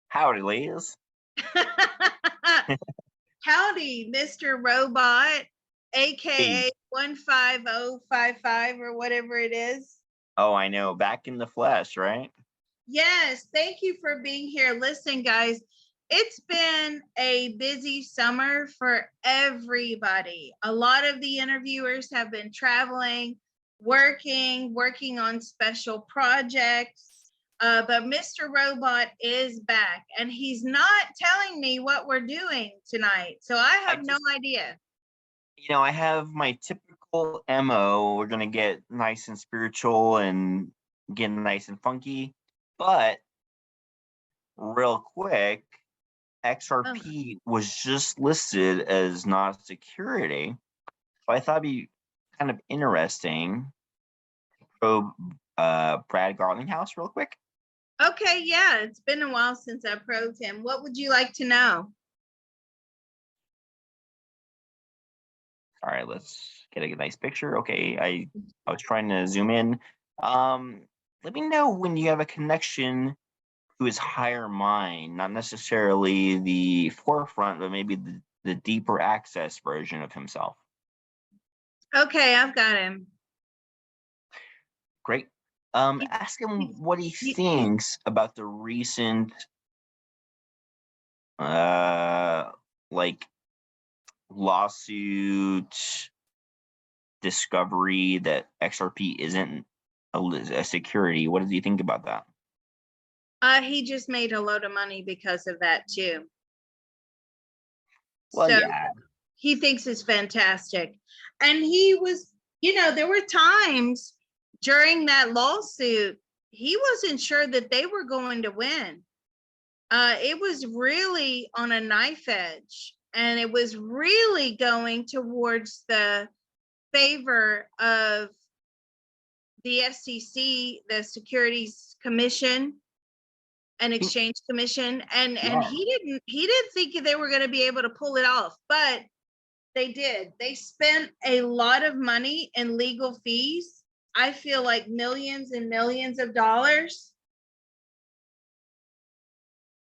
Howdy, Liz. Howdy, Mr. Robot, Hey. aka 15055 or whatever it is. Oh, I know. Back in the flesh, right? Yes, thank you for being here. Listen, guys, it's been a busy summer for everybody. A lot of the interviewers have been traveling, working on special projects. But Mr. Robot is back, and he's not telling me what we're doing tonight. So I have no idea. I have my typical MO. We're going to get nice and spiritual and get nice and funky. But real quick, XRP was just listed as not security. So I thought it'd be kind of interesting to probe Brad Garlinghouse real quick. Okay, yeah, it's been a while since I probed him. What would you like to know? All right, let's get a nice picture. Okay, I was trying to zoom in. Let me know when you have a connection to his higher mind, not necessarily the forefront, but maybe the deeper access version of himself. Okay, I've got him. Great. Ask him what he thinks about the recent like lawsuit discovery that XRP isn't a security. What does he think about that? He just made a load of money because of that too. Well, so yeah. He thinks it's fantastic. And he was, there were times during that lawsuit, he wasn't sure that they were going to win. It was really on a knife edge, and it was really going towards the favor of the SEC, the Securities Commission and Exchange Commission, and he didn't think they were going to be able to pull it off, but they did. They spent a lot of money in legal fees. I feel like millions and millions of dollars,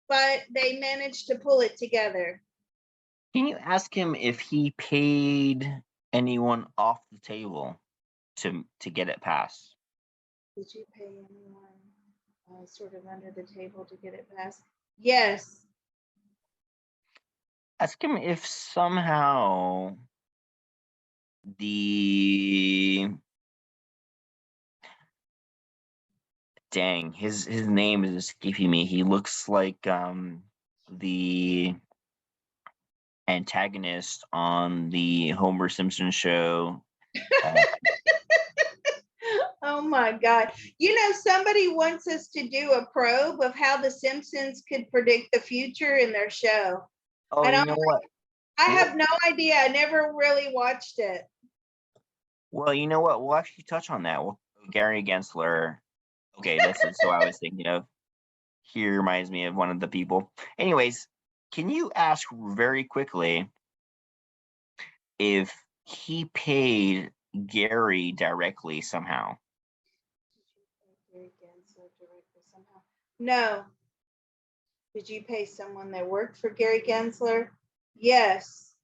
but they managed to pull it together. Can you ask him if he paid anyone off the table to get it passed? Did you pay anyone sort of under the table to get it passed? Yes. Ask him if somehow his name is escaping me. He looks like the antagonist on the Homer Simpson show. Oh my God. Somebody wants us to do a probe of how the Simpsons could predict the future in their show. Oh, you know what? I have no idea. I never really watched it. Well, you know what? We'll actually touch on that. Gary Gensler. Okay, that's so I was thinking of. He reminds me of one of the people. Anyways, can you ask very quickly if he paid Gary directly somehow? No. Did you pay someone that worked for Gary Gensler? Yes.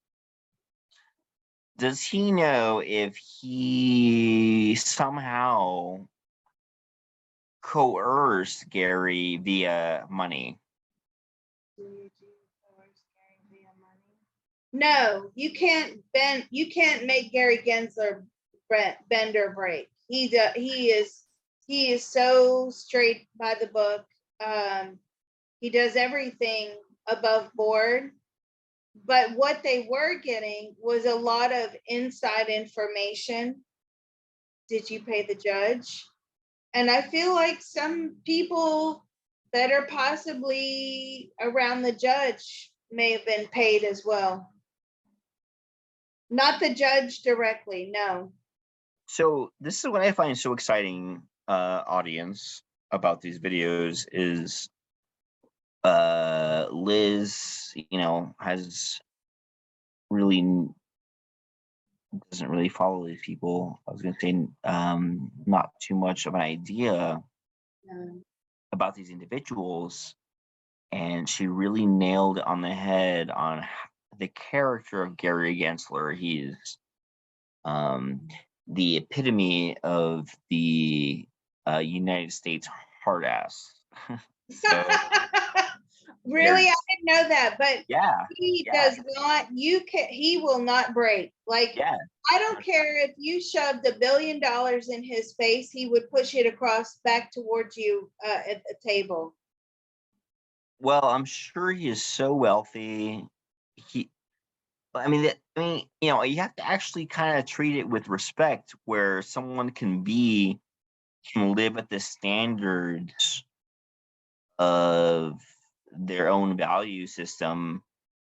Does he know if he somehow coerced Gary via money? No, you can't make Gary Gensler bend or break. He is so straight by the book. He does everything above board. But what they were getting was a lot of inside information. Did you pay the judge? And I feel like some people that are possibly around the judge may have been paid as well. Not the judge directly, no. So this is what I find so exciting, audience. about these videos is Liz, has really doesn't really follow these people. I was gonna say not too much of an idea about these individuals, and she really nailed it on the head on the character of Gary Gensler. He's the epitome of the United States hard ass. So Really, I didn't know that, but yeah, he yeah, does not, he will not break. Like, yeah. I don't care if you shoved $1 billion in his face, he would push it across back towards you at the table. Well, I'm sure he is so wealthy. He, you have to actually kind of treat it with respect, where someone can live at the standards of their own value system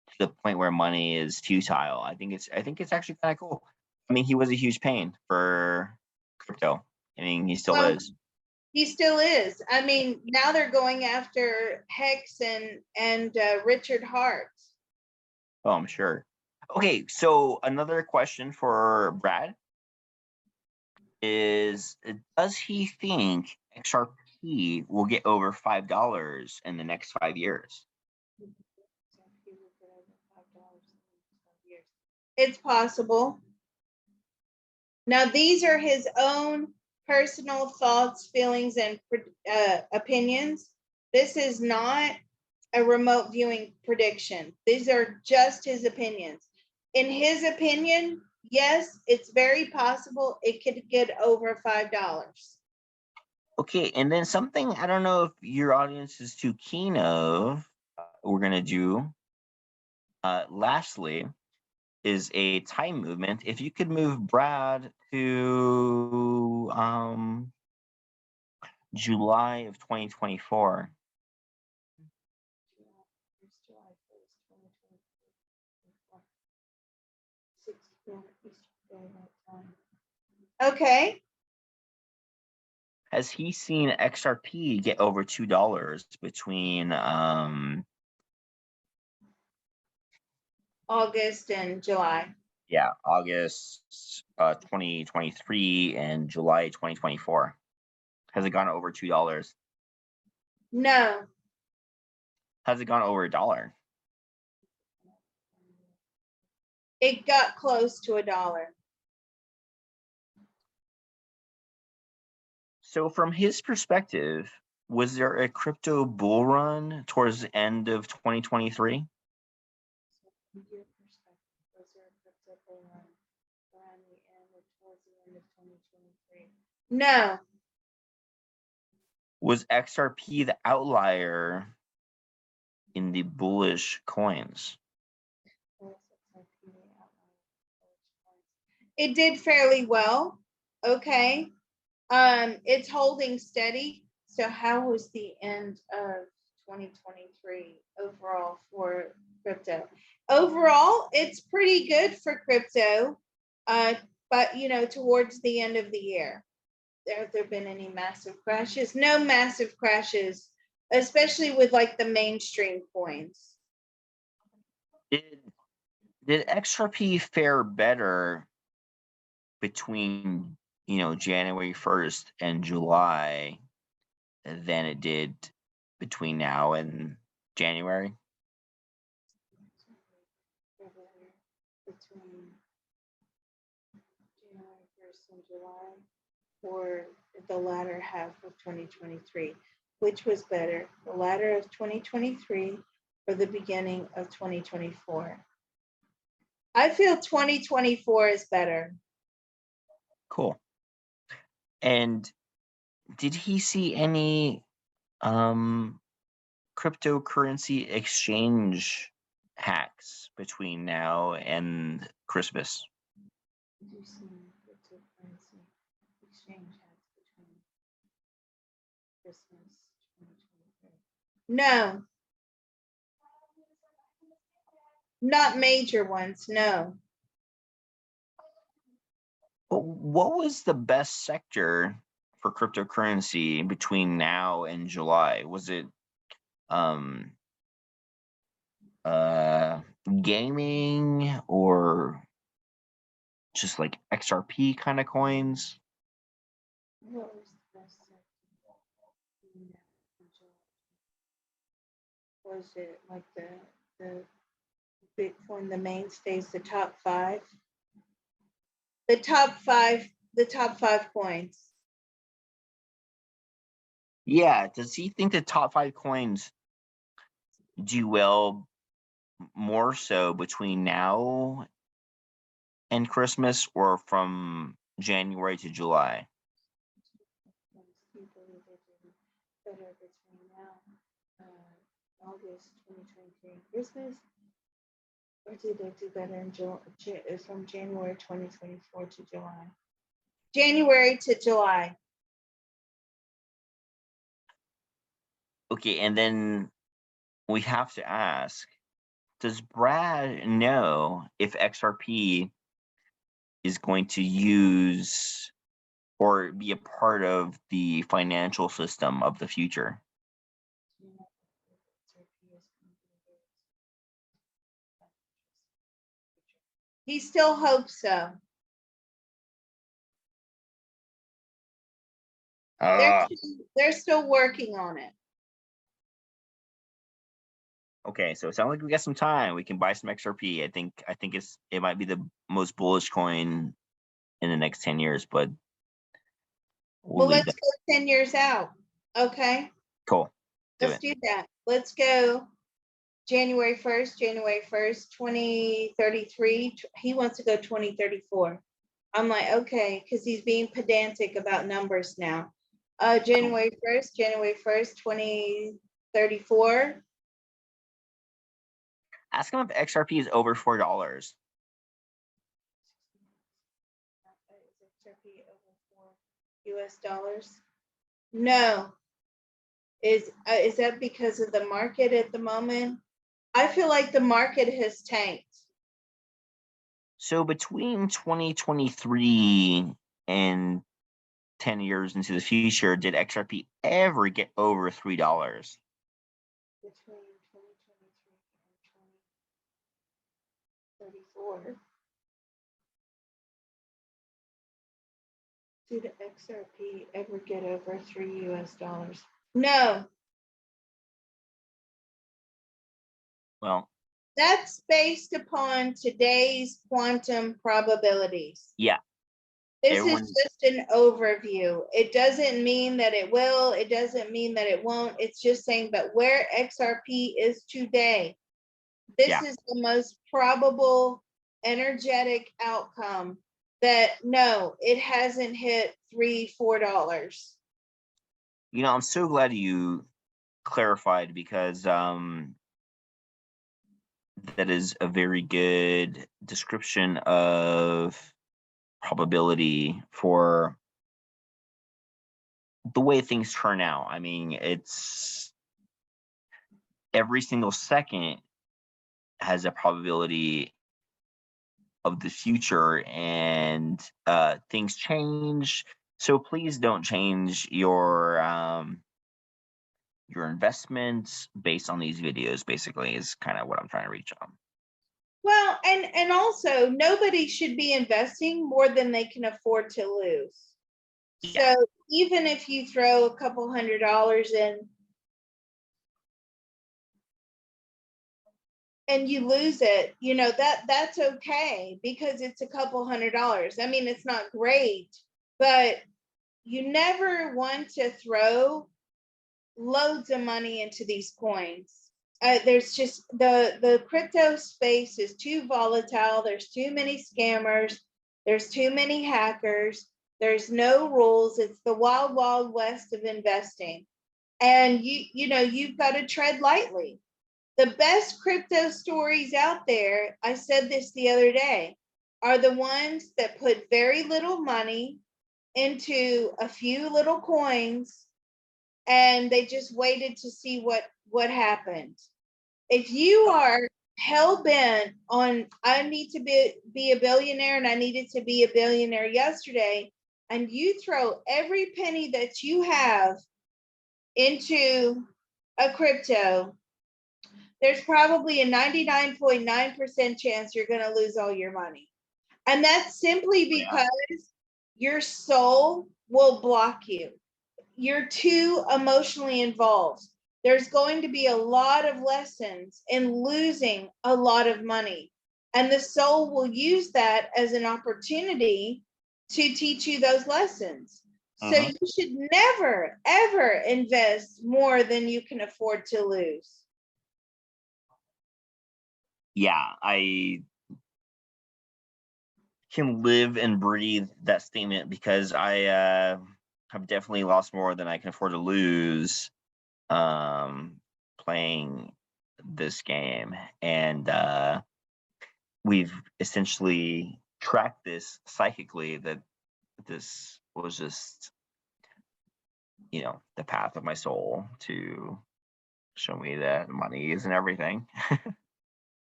to the point where money is futile. I think it's actually kind of cool. I mean, he was a huge pain for crypto. I mean, he still Well, is. he still is. I mean, now they're going after Hex and Richard Hart. Oh, I'm sure. Okay, so another question for Brad is: does he think XRP will get over $5 in the next 5 years? It's possible. Now, these are his own personal thoughts, feelings, and opinions. This is not a remote viewing prediction. These are just his opinions. In his opinion, yes, it's very possible it could get over $5. Okay, and then something I don't know if your audience is too keen of, we're gonna do. Lastly, is a time movement. If you could move Brad to July of 2024. Okay. Has he seen XRP get over $2 between August and July. August 2023 and July 2024? Has it gone over $2? No, Has it gone over $1? it got close to $1. So from his perspective, was there a crypto bull run towards the end of 2023? No, Was XRP the outlier in the bullish coins? it did fairly well. Okay. It's holding steady. So how was the end of 2023 overall for crypto? Overall, it's pretty good for crypto. But towards the end of the year, have there been any massive crashes? No massive crashes, especially with like the mainstream coins. Did XRP fare better between January 1st and July than it did between now and January? Between January 1st and July, or the latter half of 2023? Which was better, the latter of 2023 or the beginning of 2024? I feel 2024 is better. Cool. And did he see any cryptocurrency exchange hacks between now and Christmas? No, not major ones, no. What was the best sector for cryptocurrency between now and July? Was it gaming or just like XRP kind of coins? What was the best sector? Was it like the Bitcoin, the mainstays, the top five? The top five coins. Yeah. Does he think the top 5 coins do well more so between now and Christmas, or from January to July? Better between now, August 2023 Christmas, or did they do better in from January 2024 to July? January to July. Okay, and then we have to ask, does Brad know if XRP is going to use or be a part of the financial system of the future? He still hopes so. They're still working on it. Okay, so it sounds like we got some time. We can buy some XRP. I think it might be the most bullish coin in the next 10 years, but well, let's go 10 years out. Okay. Cool. Let's do that. Let's go January 1st, 2033. He wants to go 2034. I'm like, okay, because he's being pedantic about numbers now. January 1st, 2034. Ask him if XRP is over $4. US dollars? No. Is that because of the market at the moment? I feel like the market has tanked. So between 2023 and 10 years into the future, did XRP ever get over $3? Between 2023 and 2034. Did XRP ever get over $3 US? No. Well, that's based upon today's quantum probabilities. Yeah. This is just an overview. It doesn't mean that it will. It doesn't mean that it won't. It's just saying, but where XRP is today, this is the most probable energetic outcome. That no, it hasn't hit $3-4. I'm so glad you clarified, because that is a very good description of probability for the way things turn out. I mean, it's every single second has a probability of the future, and things change. So please don't change your investments based on these videos, basically, is kind of what I'm trying to reach on. Well, and also nobody should be investing more than they can afford to lose. So even if you throw a couple $100 in and you lose it, that's okay, because it's a couple $100. I mean, it's not great, but you never want to throw loads of money into these coins. There's just the crypto space is too volatile. There's too many scammers. There's too many hackers. There's no rules. It's the wild, wild west of investing. And you've got to tread lightly. The best crypto stories out there, I said this the other day, are the ones that put very little money into a few little coins, and they just waited to see what happened. If you are hell-bent on, I need to be a billionaire, and I needed to be a billionaire yesterday, and you throw every penny that you have into a crypto, there's probably a 99.9% chance you're going to lose all your money. And that's simply because your soul will block you. You're too emotionally involved. There's going to be a lot of lessons in losing a lot of money. And the soul will use that as an opportunity to teach you those lessons. So you should never, ever invest more than you can afford to lose. Yeah, I can live and breathe that statement because I have definitely lost more than I can afford to lose playing this game. And we've essentially tracked this psychically, that this was just, the path of my soul to show me that money isn't everything.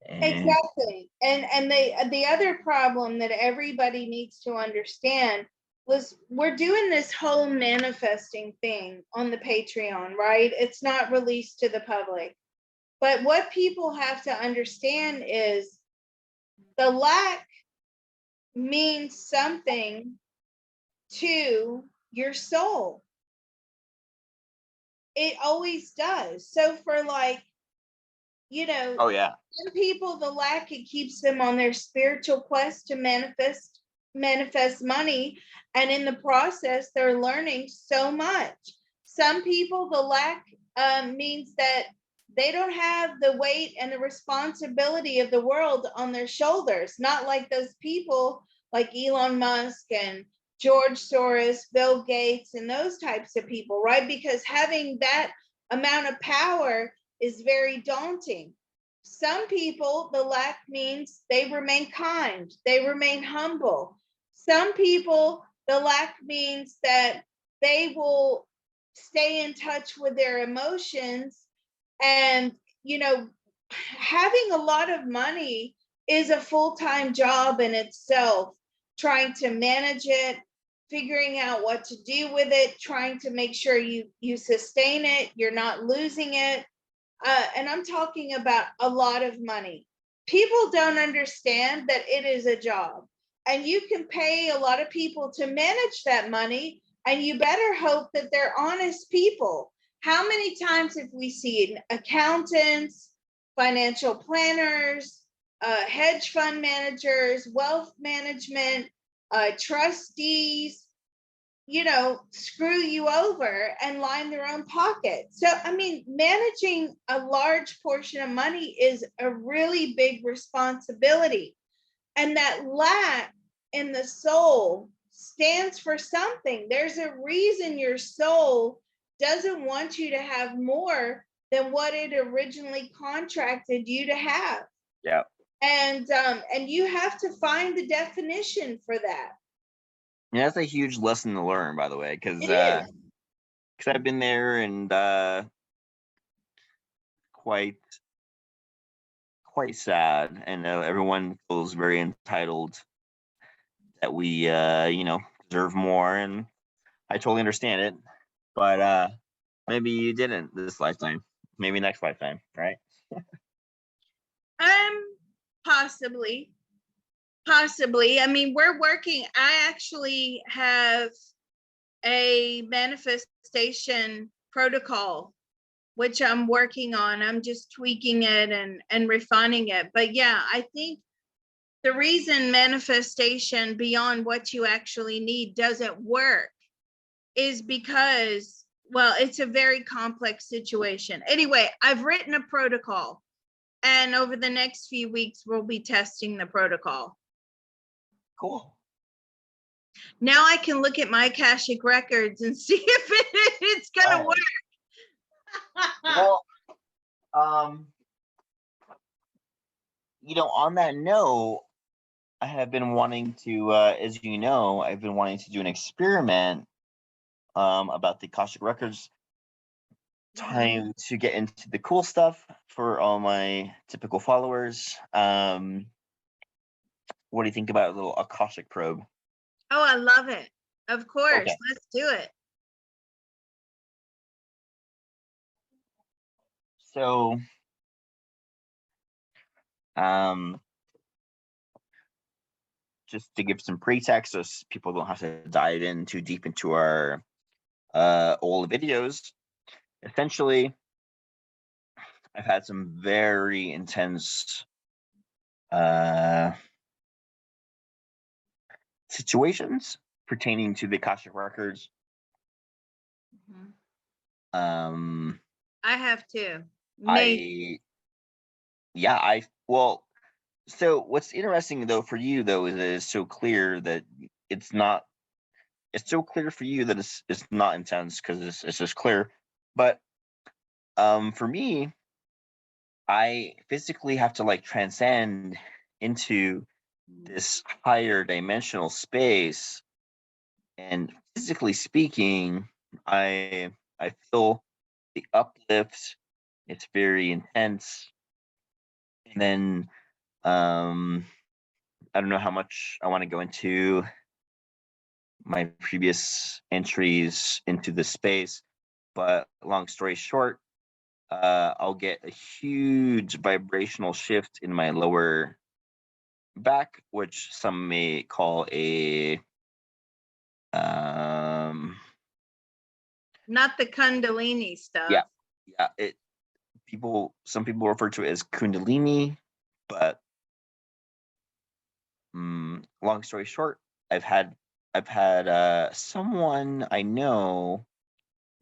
And Exactly. And the other problem that everybody needs to understand was we're doing this whole manifesting thing on the Patreon, right? It's not released to the public. But what people have to understand is the lack means something to your soul. It always does. So for oh yeah, some people, the lack, it keeps them on their spiritual quest to manifest money, and in the process they're learning so much. Some people, the lack means that they don't have the weight and the responsibility of the world on their shoulders, not like those people like Elon Musk and George Soros, Bill Gates, and those types of people, right? Because having that amount of power is very daunting. Some people, the lack means they remain kind, they remain humble. Some people, the lack means that they will stay in touch with their emotions. And, having a lot of money is a full-time job in itself, trying to manage it, figuring out what to do with it, trying to make sure you sustain it, you're not losing it. And I'm talking about a lot of money. People don't understand that it is a job, and you can pay a lot of people to manage that money, and you better hope that they're honest people. How many times have we seen accountants, financial planners, hedge fund managers, wealth management, trustees, screw you over and line their own pocket? So, I mean, managing a large portion of money is a really big responsibility. And that lack in the soul stands for something. There's a reason your soul doesn't want you to have more than what it originally contracted you to have. yeah. And you have to find the definition for that. Yeah, that's a huge lesson to learn, by the way, because It is. I've been there, and quite sad, and everyone feels very entitled that we deserve more, and I totally understand it. But maybe you didn't this lifetime, maybe next lifetime, right? Possibly. Possibly. I mean, we're working. I actually have a manifestation protocol, which I'm working on. I'm just tweaking it and refining it. But yeah, I think the reason manifestation beyond what you actually need doesn't work is because, well, it's a very complex situation. Anyway, I've written a protocol, and over the next few weeks, we'll be testing the protocol. Cool. Now I can look at my Akashic records and see if it's gonna work. Well, on that note, I have been wanting to, as you know, I've been wanting to do an experiment about the Akashic records. Time to get into the cool stuff for all my typical followers. What do you think about a little Akashic probe? Oh, I love it. Of course. Okay. Let's do it. So, um, just to give some pretext so people don't have to dive in too deep into our old videos. Essentially, I've had some very intense situations pertaining to the Akashic records. Mhm. Um, I have too. I well, so what's interesting though for you though is that it's so clear that it's not. It's so clear for you that it's not intense because it's just clear. But for me, I physically have to like transcend into this higher dimensional space, and physically speaking, I feel the uplift. It's very intense, and then I don't know how much I want to go into my previous entries into the space, but long story short, I'll get a huge vibrational shift in my lower back, which some may call a um Not the Kundalini yeah, stuff. yeah, some people refer to it as kundalini, but long story short, I've had someone I know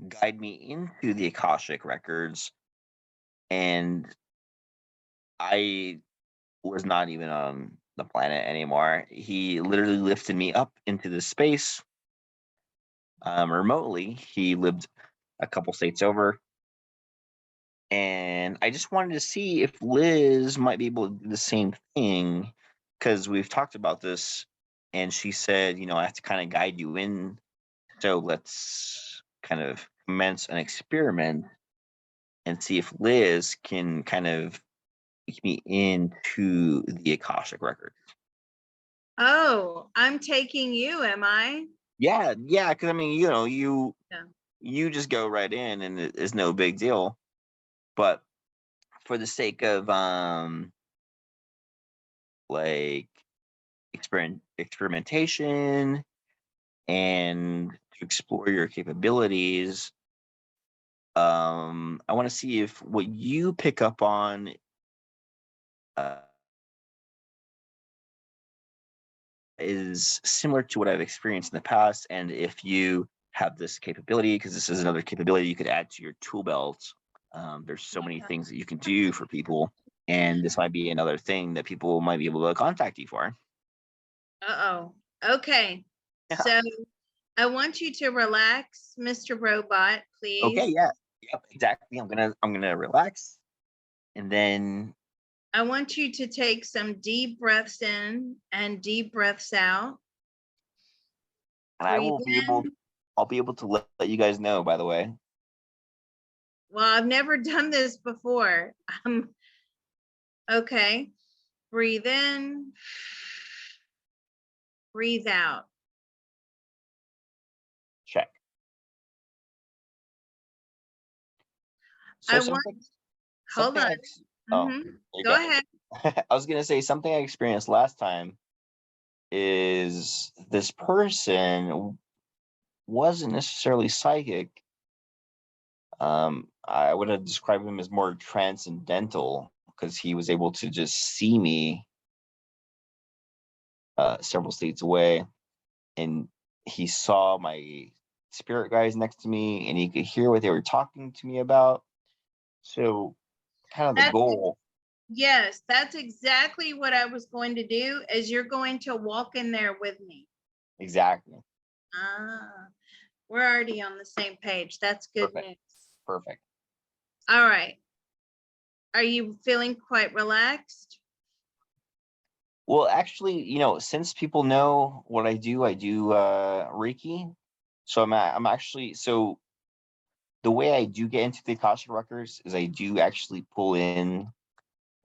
guide me into the Akashic records, and I was not even on the planet anymore. He literally lifted me up into the space remotely. He lived a couple states over, and I just wanted to see if Liz might be able to do the same thing because we've talked about this, and she said, I have to kind of guide you in. So let's kind of commence an experiment and see if Liz can kind of take me into the Akashic record. Oh, I'm taking you, am I? Yeah, yeah, because I mean, Yeah. you just go right in, and it's no big deal. But for the sake of like experimentation and to explore your capabilities, I want to see if what you pick up on uh, is similar to what I've experienced in the past, and if you have this capability, because this is another capability you could add to your tool belt. There's so many things that you can do for people, and this might be another thing that people might be able to contact you for. Uh-oh. Okay. Yeah. So I want you to relax, Mr. Robot, Okay. please. Yeah. Yep. Exactly. I'm gonna relax, and then I want you to take some deep breaths in and deep breaths out. I Breathe will be able. in. I'll be able to let you guys know. By the way. Well, I've never done this before. Okay. Breathe in. Breathe out. Check. I So want, something. hold Something. on. Oh, there you Go go. ahead. I was gonna say something I experienced last time is this person wasn't necessarily psychic. I would have described him as more transcendental because he was able to just see me several states away, and he saw my spirit guides next to me, and he could hear what they were talking to me about. So, kind of the That's goal. Yes, that's exactly what I was going to do, is you're going to walk in there with me. Exactly. Ah, we're already on the same page. That's good Perfect. news. Perfect. All right. Are you feeling quite relaxed? Well, actually, since people know what I do Reiki. So I'm actually so the way I do get into the Akashic records is I do actually pull in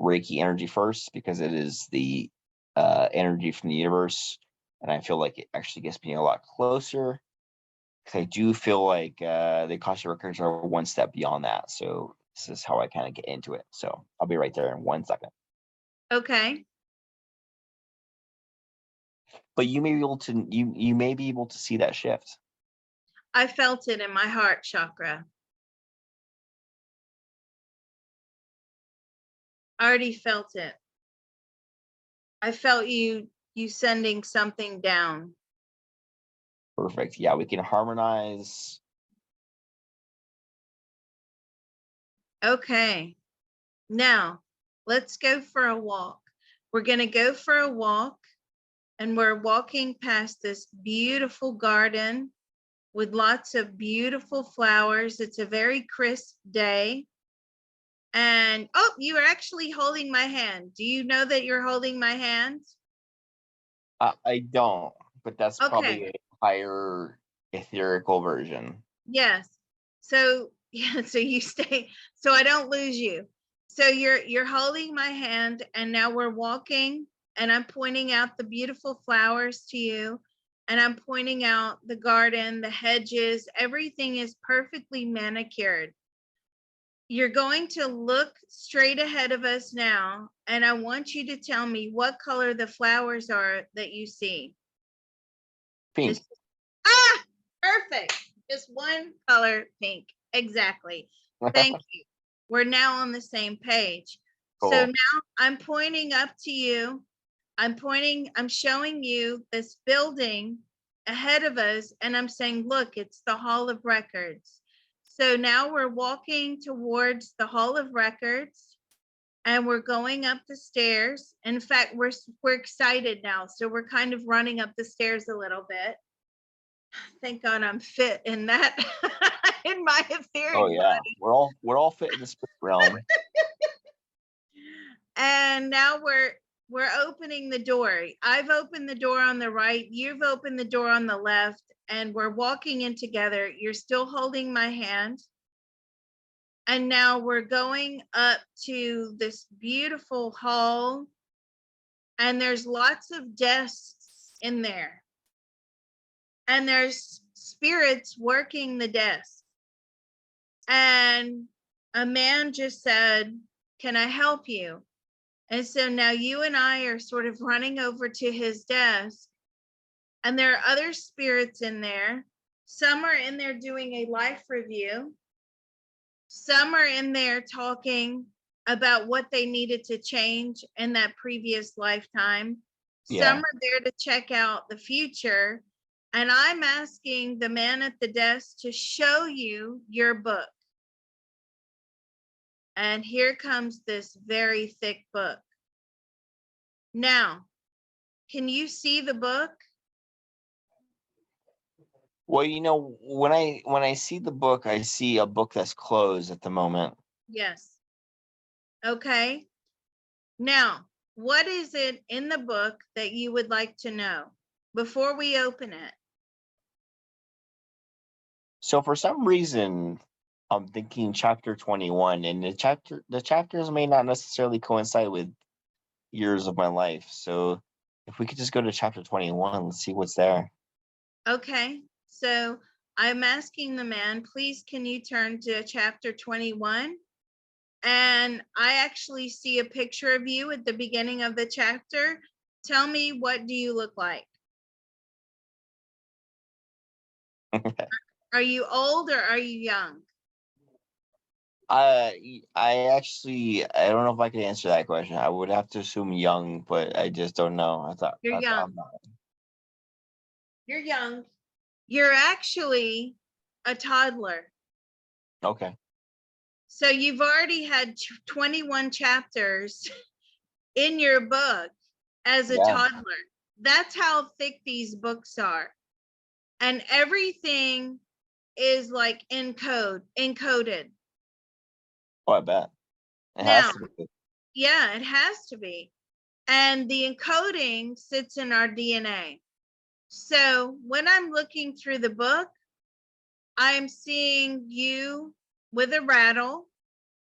Reiki energy first because it is the energy from the universe. and I feel like it actually gets me a lot closer. Because I do feel like the Akashic records are one step beyond that. So this is how I kind of get into it. So I'll be right there in 1 second. Okay. But you may be able to you may be able to see that shift. I felt it in my heart chakra. I already felt it. I felt you sending something down. Perfect. Yeah, we can harmonize. Okay. Now, let's go for a walk. We're going to go for a walk, and we're walking past this beautiful garden with lots of beautiful flowers. It's a very crisp day. And oh, you are actually holding my hand. Do you know that you're holding my hand? I don't, but that's Okay. probably a higher etherical version. Yes. So yeah, so you stay, so I don't lose you. So you're holding my hand, and now we're walking, and I'm pointing out the beautiful flowers to you, and I'm pointing out the garden, the hedges, everything is perfectly manicured. You're going to look straight ahead of us now, and I want you to tell me what color the flowers are that you see. Pink. Just perfect. Just one color, pink. Exactly. Thank you. We're now on the same page. So Cool. now I'm pointing up to you. I'm showing you this building ahead of us, and I'm saying, look, it's the Hall of Records. So now we're walking towards the Hall of Records, and we're going up the stairs. In fact, we're excited now. So we're kind of running up the stairs a little bit. Thank God I'm fit in that in my etheric Oh yeah, body. we're all fit in the spirit realm. And now we're opening the door. I've opened the door on the right, you've opened the door on the left, and we're walking in together. You're still holding my hand. And now we're going up to this beautiful hall, and there's lots of desks in there. And there's spirits working the desk. And a man just said, "Can I help you?" And so now you and I are sort of running over to his desk, and there are other spirits in there. Some are in there doing a life review. Some are in there talking about what they needed to change in that previous lifetime. Some Yeah. are there to check out the future. And I'm asking the man at the desk to show you your book. And here comes this very thick book. Now, can you see the book? Well, when I see the book, I see a book that's closed at the moment. Yes. Okay. Now, what is it in the book that you would like to know before we open it? So for some reason, I'm thinking chapter 21, and the chapters may not necessarily coincide with years of my life. So if we could just go to chapter 21, let's see what's there. Okay. So I'm asking the man, please, can you turn to chapter 21? And I actually see a picture of you at the beginning of the chapter. Tell me, what do you look like? Are you old or are you young? I don't know if I could answer that question. I would have to assume young, but I just don't know. You're young. I'm not. You're young. You're actually a toddler. Okay. So you've already had 21 chapters in your book as a Yeah. toddler. That's how thick these books are. And everything is like encoded. Oh, I bet. It Now, has to be. yeah, it has to be. And the encoding sits in our DNA. So when I'm looking through the book, I'm seeing you with a rattle.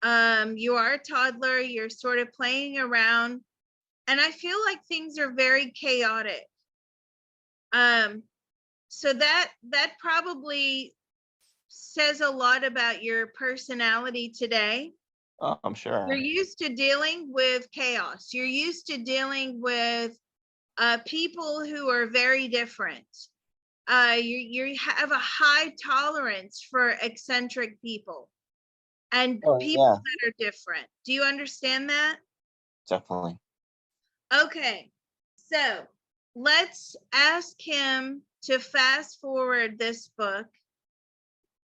You are a toddler, you're sort of playing around, and I feel like things are very chaotic. So that probably says a lot about your personality today. Oh, I'm sure. You're used to dealing with chaos. You're used to dealing with people who are very different. You have a high tolerance for eccentric people and Oh, people yeah, that are different. Do you understand that? definitely. Okay, so let's ask him to fast forward this book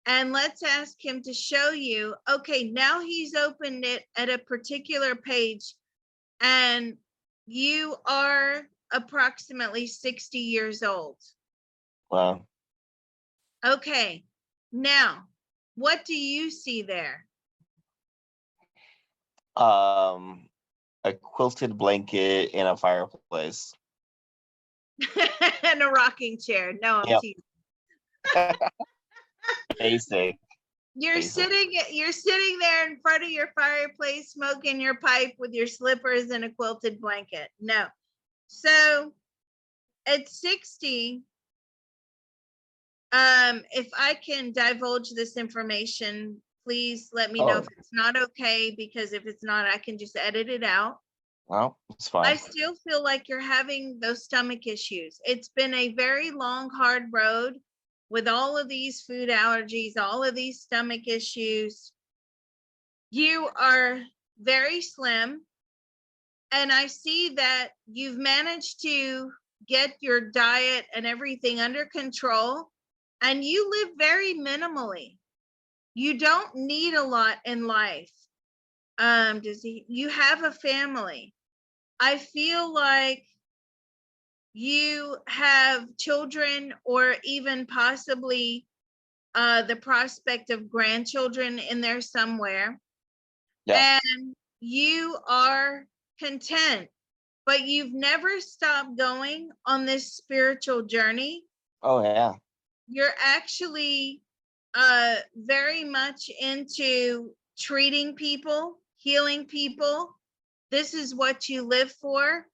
and let's ask him to show you. Okay, now he's opened it at a particular page and you are approximately 60 years old. Wow. Okay, now what do you see there? A quilted blanket in a fireplace. And a rocking chair. No, I'm Yep. teasing. Basic. You're Basic. sitting there in front of your fireplace smoking your pipe with your slippers and a quilted blanket. No. So at 60, if I can divulge this information, please let me know Oh, if it's not okay, because if it's not, I can just edit it out. well, it's I fine. still feel like you're having those stomach issues. It's been a very long, hard road with all of these food allergies, all of these stomach issues. You are very slim, and I see that you've managed to get your diet and everything under control, and you live very minimally. You don't need a lot in life. You have a family. I feel like you have children or even possibly the prospect of grandchildren in there somewhere. Yeah. And you are content, but you've never stopped going on this spiritual journey. Oh, yeah. You're actually very much into treating people, healing people. This is what you live for.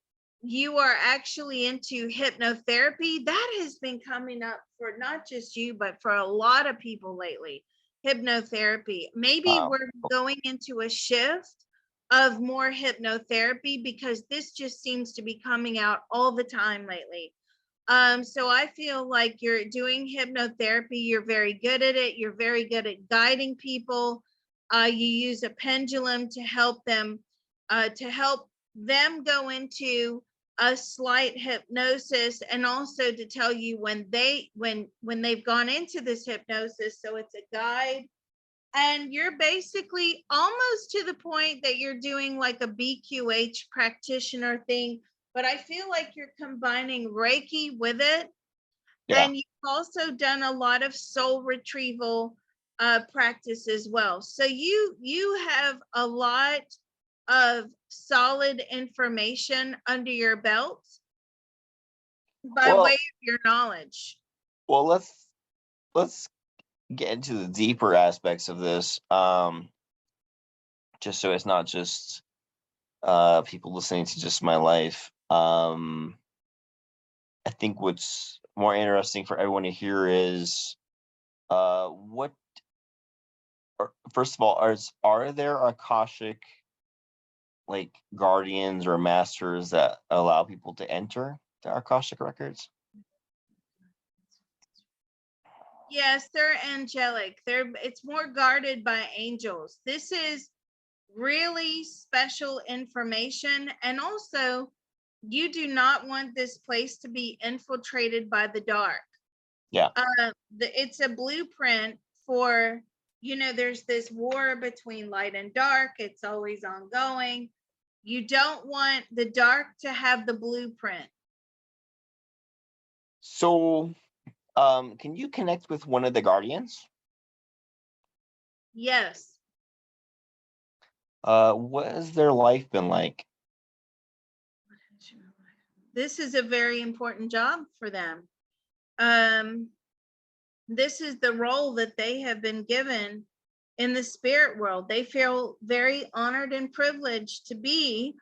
You are actually into hypnotherapy. That has been coming up for not just you, but for a lot of people lately. Hypnotherapy. Maybe Wow. we're going into a shift of more hypnotherapy because this just seems to be coming out all the time lately. So I feel like you're doing hypnotherapy. You're very good at it. You're very good at guiding people. You use a pendulum to help them go into a slight hypnosis, and also to tell you when they've gone into this hypnosis. So it's a guide, and you're basically almost to the point that you're doing like a BQH practitioner thing, but I feel like you're combining Reiki with it. Yeah. And you've also done a lot of soul retrieval practice as well. So you have a lot of solid information under your belt by Well, way of your knowledge. well, let's get into the deeper aspects of this. Just so it's not just people listening to just my life. I think what's more interesting for everyone to hear is what first of all, are there Akashic like guardians or masters that allow people to enter the Akashic records? Yes, they're angelic. It's more guarded by angels. This is really special information, and also you do not want this place to be infiltrated by the dark. Yeah. It's a blueprint for, there's this war between light and dark. It's always ongoing. You don't want the dark to have the blueprint. So, can you connect with one of the guardians? Yes. What has their life been like? This is a very important job for them. Um, this is the role that they have been given in the spirit world. They feel very honored and privileged to be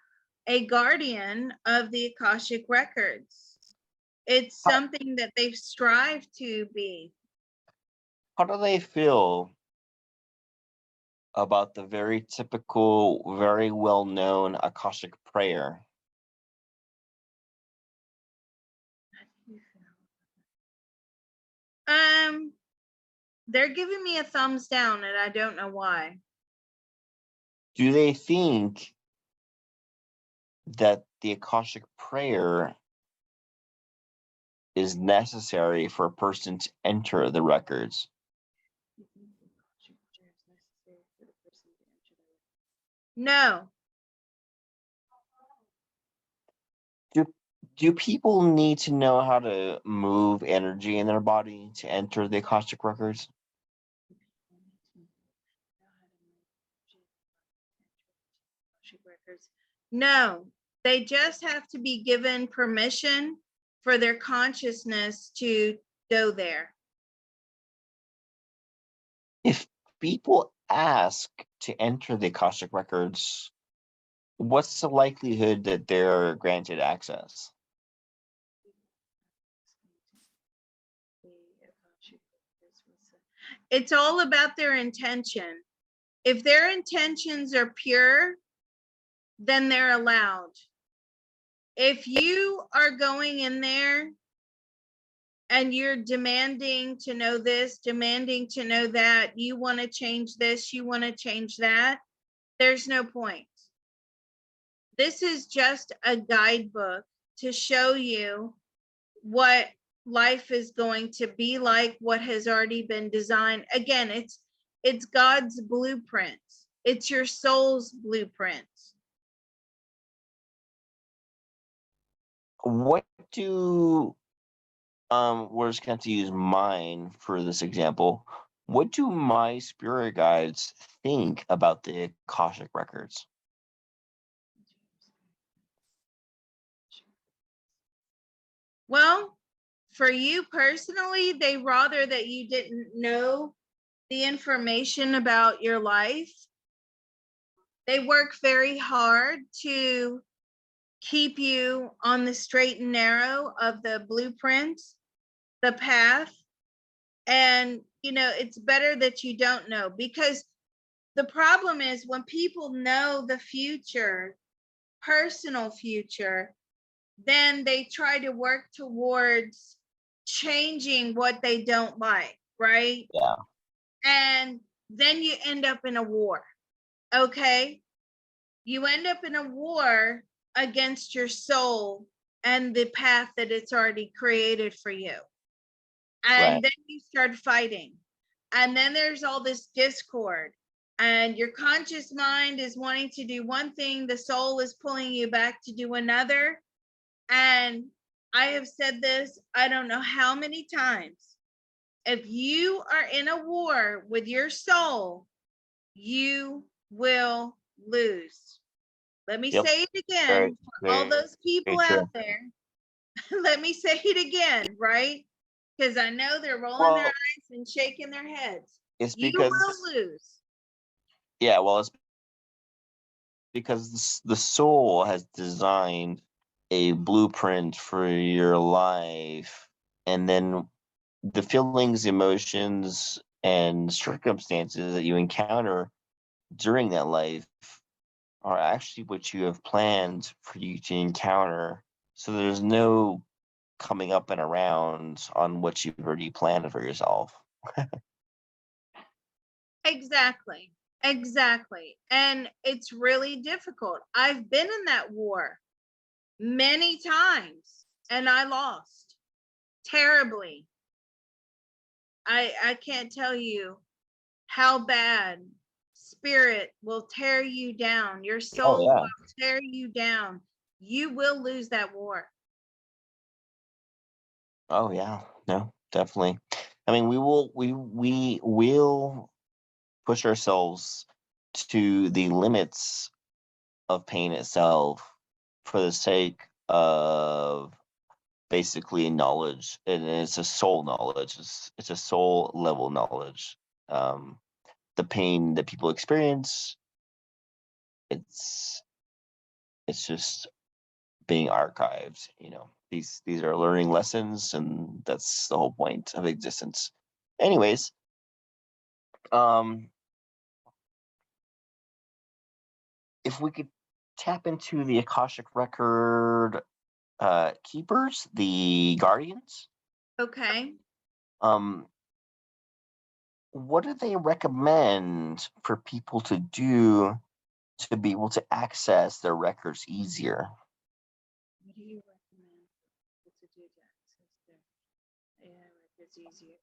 a guardian of the Akashic records. It's How, something that they've strived to be. how do they feel about the very typical, very well-known Akashic prayer? They're giving me a thumbs down, and I don't know why. Do they think that the Akashic prayer is necessary for a person to enter the records? No. Do do people need to know how to move energy in their body to enter the Akashic records? No, they just have to be given permission for their consciousness to go there. If people ask to enter the Akashic records, what's the likelihood that they're granted access? It's all about their intention. If their intentions are pure, then they're allowed. If you are going in there and you're demanding to know this, demanding to know that, you want to change this, you want to change that, there's no point. This is just a guidebook to show you what life is going to be like, what has already been designed. Again, it's God's blueprint. It's your soul's blueprint. What do we're just going to use mine for this example. What do my spirit guides think about the Akashic records? Well, for you personally, they rather that you didn't know the information about your life. They work very hard to keep you on the straight and narrow of the blueprint, the path. And, it's better that you don't know, because the problem is when people know the future, personal future, then they try to work towards changing what they don't like, right? Yeah. And then you end up in a war. Okay? You end up in a war against your soul and the path that it's already created for you. Right. And then you start fighting. And then there's all this discord. And your conscious mind is wanting to do one thing, the soul is pulling you back to do another. And I have said this, I don't know how many times. If you are in a war with your soul, you will lose. Let me Yep. say it Very, again for all very, those people very out true. there. Let me say it again, right? Because I know they're rolling their Well, eyes and shaking their heads. it's You will because, lose. yeah, well, it's because the soul has designed a blueprint for your life, and then the feelings, emotions, and circumstances that you encounter during that life are actually what you have planned for you to encounter. So there's no coming up and around on what you've already planned for yourself. Exactly. Exactly. And it's really difficult. I've been in that war many times and I lost terribly. I can't tell you how bad spirit will tear you down. Your Oh soul yeah. will tear you down. You will lose that war. Oh yeah. No, definitely. I mean, we will push ourselves to the limits of pain itself for the sake of basically knowledge, and it's a soul knowledge. It's a soul level knowledge. Um, the pain that people experience, it's it's just being archived. These are learning lessons, and that's the whole point of existence. Anyways, if we could tap into the Akashic record keepers, the guardians, Okay. what do they recommend for people to do to be able to access their records easier? What do you recommend for people to do to access their records easier?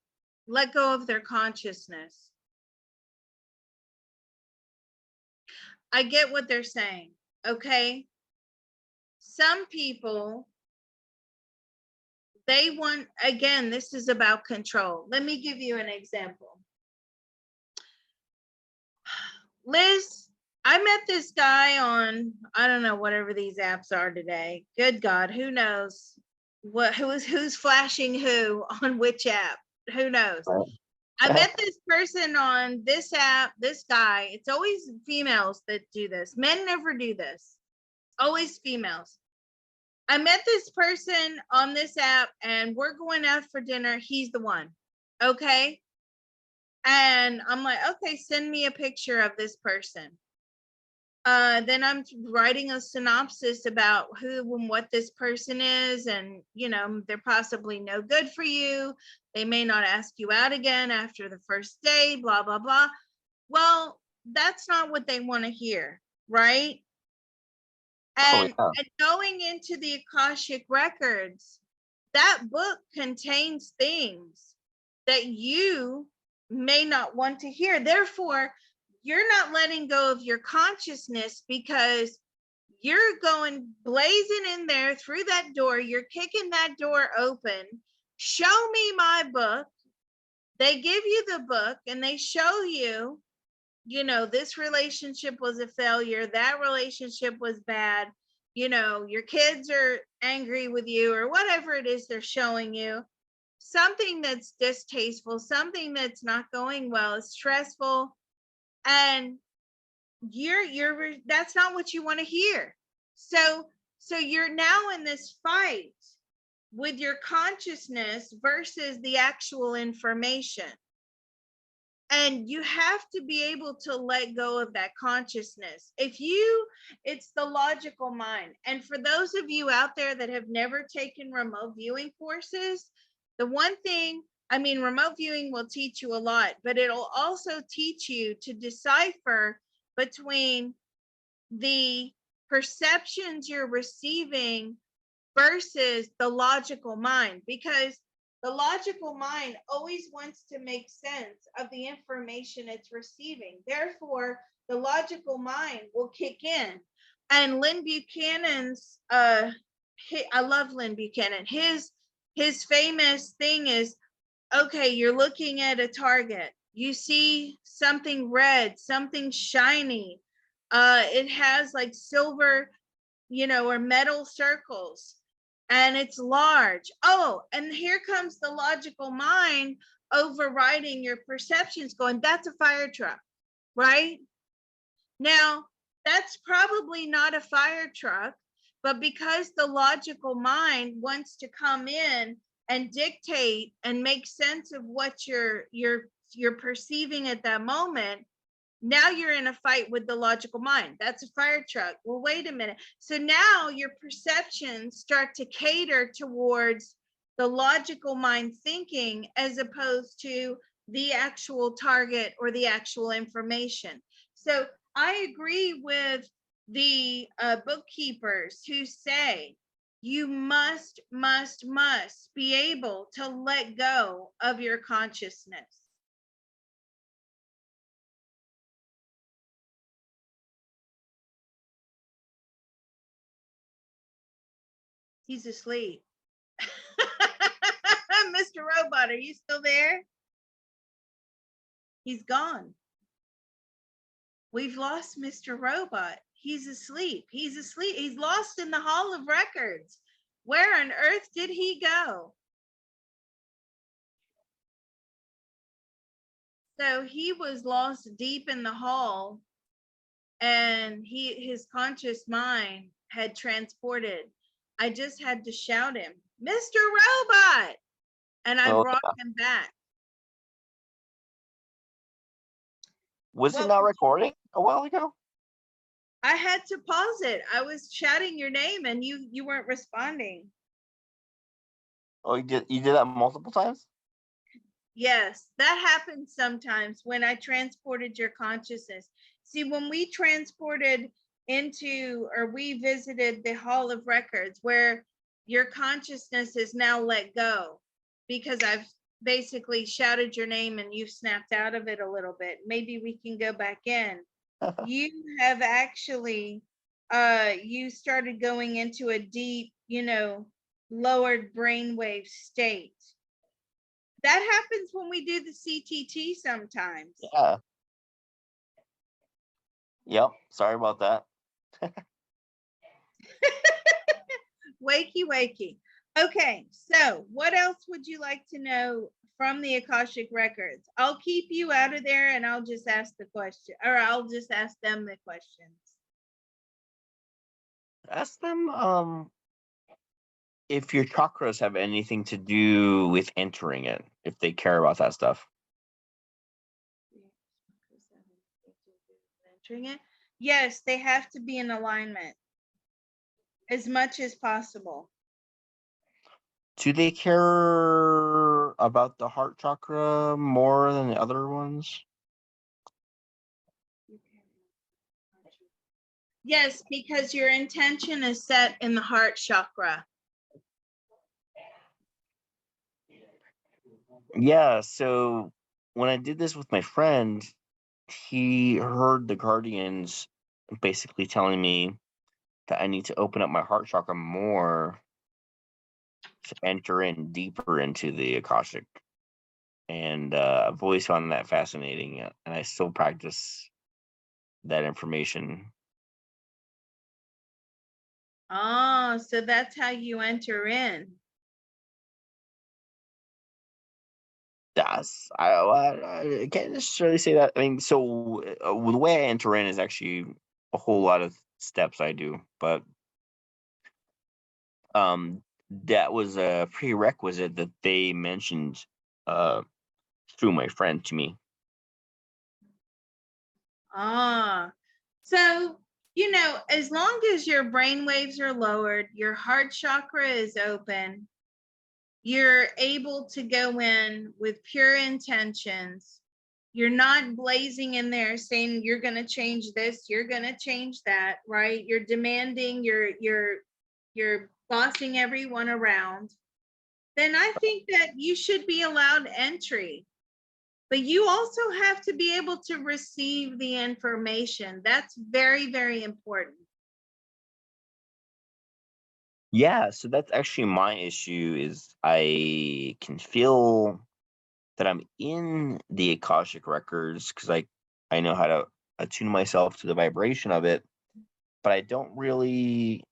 Let go of their consciousness. I get what they're saying. Okay. Some people, they want, again, this is about control. Let me give you an example. Liz, I met this guy on, I don't know, whatever these apps are today. Good God, who knows who's flashing who on which app? Who knows? Right. I met this person on this app, this guy. It's always females that do this. Men never do this. Always females. I met this person on this app and we're going out for dinner. He's the one. Okay. And I'm like, okay, send me a picture of this person. Then I'm writing a synopsis about who and what this person is, and they're possibly no good for you. They may not ask you out again after the first day, blah blah blah. Well, that's not what they want to hear, right? And, yeah. and going into the Akashic records, that book contains things that you may not want to hear. Therefore, you're not letting go of your consciousness because you're going blazing in there through that door. You're kicking that door open. Show me my book. They give you the book and they show you, this relationship was a failure. That relationship was bad. Your kids are angry with you or whatever it is they're showing you. Something that's distasteful, something that's not going well, is stressful, and you're that's not what you want to hear. So you're now in this fight with your consciousness versus the actual information. And you have to be able to let go of that consciousness. It's the logical mind. And for those of you out there that have never taken remote viewing courses, the one thing, remote viewing will teach you a lot, but it'll also teach you to decipher between the perceptions you're receiving versus the logical mind, because the logical mind always wants to make sense of the information it's receiving. Therefore, the logical mind will kick in. And Lynn Buchanan's, I love Lynn Buchanan. His famous thing is, okay, you're looking at a target. You see something red, something shiny. It has like silver, or metal circles, and it's large. Oh, and here comes the logical mind overriding your perceptions, going, that's a fire truck, right? Now, that's probably not a fire truck, but because the logical mind wants to come in and dictate and make sense of what you're perceiving at that moment, now you're in a fight with the logical mind. That's a fire truck. Well, wait a minute. So now your perceptions start to cater towards the logical mind thinking as opposed to the actual target or the actual information. So I agree with the bookkeepers who say you must be able to let go of your consciousness. He's asleep. Mr. Robot, are you still there? He's gone. We've lost Mr. Robot. He's asleep. He's asleep. He's lost in the Hall of Records. Where on earth did he go? So he was lost deep in the hall, and his conscious mind had transported. I just had to shout him, Mr. Robot, and I Oh, brought him back. was it What not would you- recording a while ago? I had to pause it. I was shouting your name and you weren't responding. Oh, you did that multiple times? Yes, that happens sometimes when I transported your consciousness. See, when we transported into or we visited the Hall of Records where your consciousness is now let go because I've basically shouted your name and you've snapped out of it a little bit. Maybe we can go back in. You have actually you started going into a deep, lowered brainwave state. That happens when we do the CTT sometimes. Yeah. Yep. Sorry about that. Wakey, wakey. Okay, so what else would you like to know from the Akashic Records? I'll keep you out of there and I'll just ask the question, or I'll just ask them the questions. Ask them if your chakras have anything to do with entering it, if they care about that stuff. Entering it? Yes, they have to be in alignment as much as possible. Do they care about the heart chakra more than the other ones? Yes, because your intention is set in the heart chakra. Yeah, so when I did this with my friend, he heard the guardians basically telling me that I need to open up my heart chakra more to enter in deeper into the Akashic. And I've always found that fascinating, and I still practice that information. Oh, so that's how you enter in. Yes, I can't necessarily say that. I mean, so the way I enter in is actually a whole lot of steps I do, but that was a prerequisite that they mentioned uh, through my friend to me. Ah, so, as long as your brain waves are lowered, your heart chakra is open, you're able to go in with pure intentions. You're not blazing in there saying you're going to change this, you're going to change that, right? You're demanding, you're bossing everyone around. Then I think that you should be allowed entry. But you also have to be able to receive the information. That's very, very important. Yeah, so that's actually my issue is I can feel that I'm in the Akashic records because I know how to attune myself to the vibration of it, but I don't really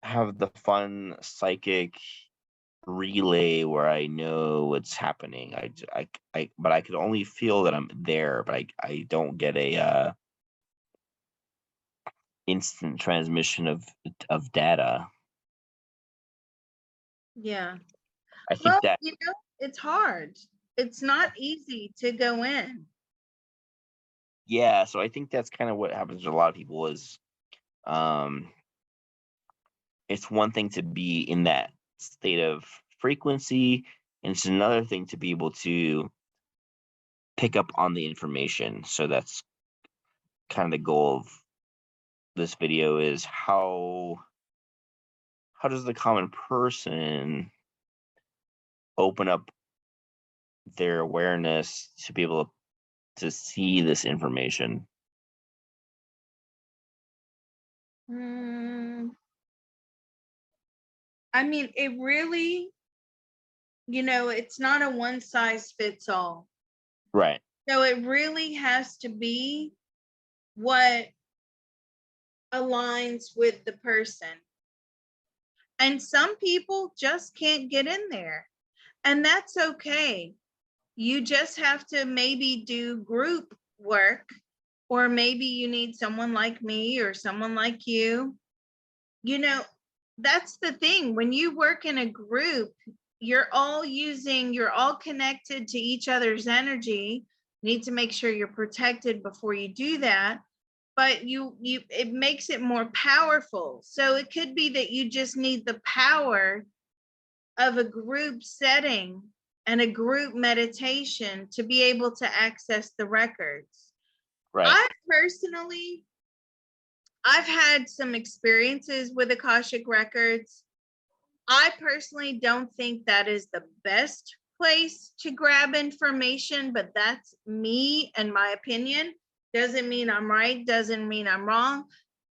have the fun psychic relay where I know what's happening. But I could only feel that I'm there, but I don't get a instant transmission of data. Yeah. I think Well, that it's hard. It's not easy to go in. yeah, so I think that's kind of what happens to a lot of people is um it's one thing to be in that state of frequency, and it's another thing to be able to pick up on the information. So that's kind of the goal of this video is how does the common person open up their awareness to be able to see this information? I mean, it really, it's not a one size fits all. Right. So it really has to be what aligns with the person. And some people just can't get in there. And that's okay. You just have to maybe do group work, or maybe you need someone like me or someone like you. that's the thing. When you work in a group, you're all connected to each other's energy. You need to make sure you're protected before you do that. But it makes it more powerful. So it could be that you just need the power of a group setting and a group meditation to be able to access the records. Right. I've had some experiences with Akashic records. I personally don't think that is the best place to grab information, but that's me and my opinion. Doesn't mean I'm right, doesn't mean I'm wrong.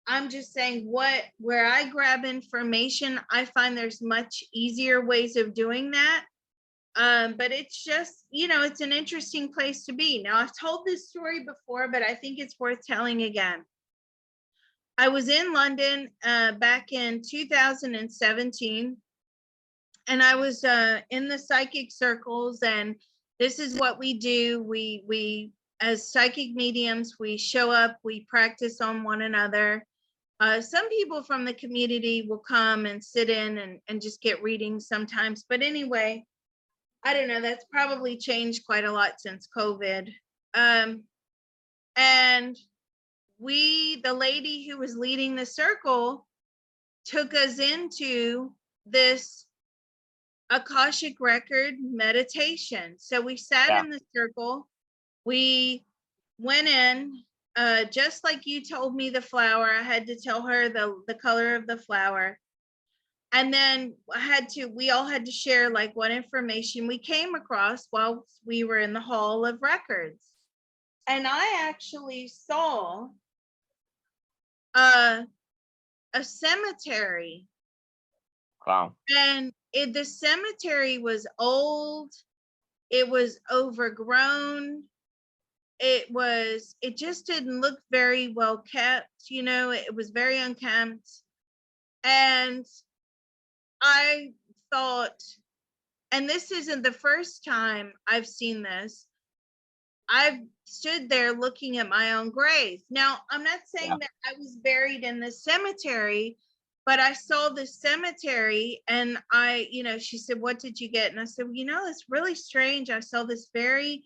I'm just saying where I grab information, I find there's much easier ways of doing that. But it's just, it's an interesting place to be. Now, I've told this story before, but I think it's worth telling again. I was in London back in 2017, and I was in the psychic circles, and this is what we do. We as psychic mediums, we show up, we practice on one another. Some people from the community will come and sit in and just get readings sometimes. But anyway, I don't know, that's probably changed quite a lot since COVID. And the lady who was leading the circle took us into this Akashic record meditation. So we sat in the circle, we went in, just like you told me the flower, I had to tell her the color of the flower. And then we all had to share like what information we came across while we were in the Hall of Records. And I actually saw a cemetery. Wow. And the cemetery was old, it was overgrown, it just didn't look very well kept, it was very unkempt. And I thought, and this isn't the first time I've seen this, I've stood there looking at my own grave. Now, I'm not saying that I was buried in the cemetery, but I saw the cemetery, and she said, "What did you get?" And I said, "It's really strange. I saw this very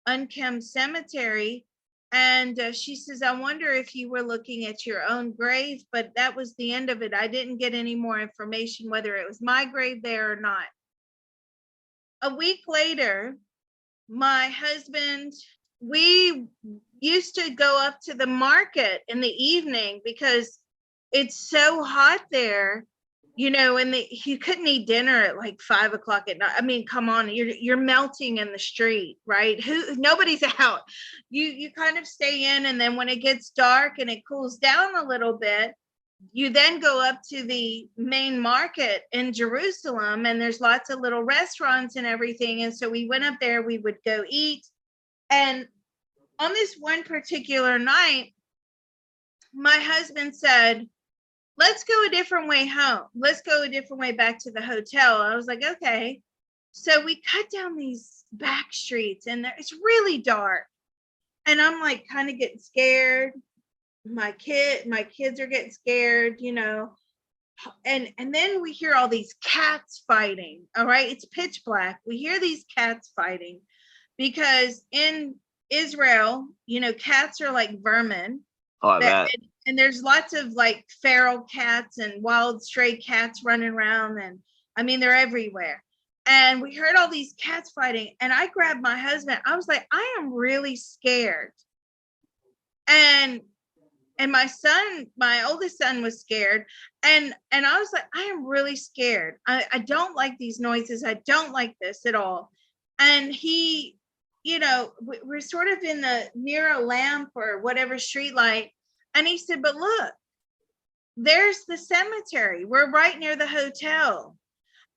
unkempt cemetery." And she says, "I wonder if you were looking at your own grave," but that was the end of it. I didn't get any more information whether it was my grave there or not. A week later, my husband, we used to go up to the market in the evening because it's so hot there, and you couldn't eat dinner at like 5 o'clock at night. I mean, come on, you're melting in the street, right? Nobody's out. You kind of stay in, and then when it gets dark and it cools down a little bit, you then go up to the main market in Jerusalem, and there's lots of little restaurants and everything. And so we went up there, we would go eat. And on this one particular night, my husband said, "Let's go a different way home. Let's go a different way back to the hotel." I was like, okay. So we cut down these back streets, and it's really dark. And I'm like kind of getting scared. My kids are getting scared, and then we hear all these cats fighting. All right, it's pitch black. We hear these cats fighting because in Israel, cats are like vermin. Oh, I bet. And there's lots of like feral cats and wild stray cats running around, and I mean they're everywhere. And we heard all these cats fighting, and I grabbed my husband. I was like, I am really scared. And my oldest son was scared. And I was like, I am really scared. I don't like these noises. I don't like this at all. And he, we're sort of near a lamp or whatever street light. And he said, "But look, there's the cemetery. We're right near the hotel."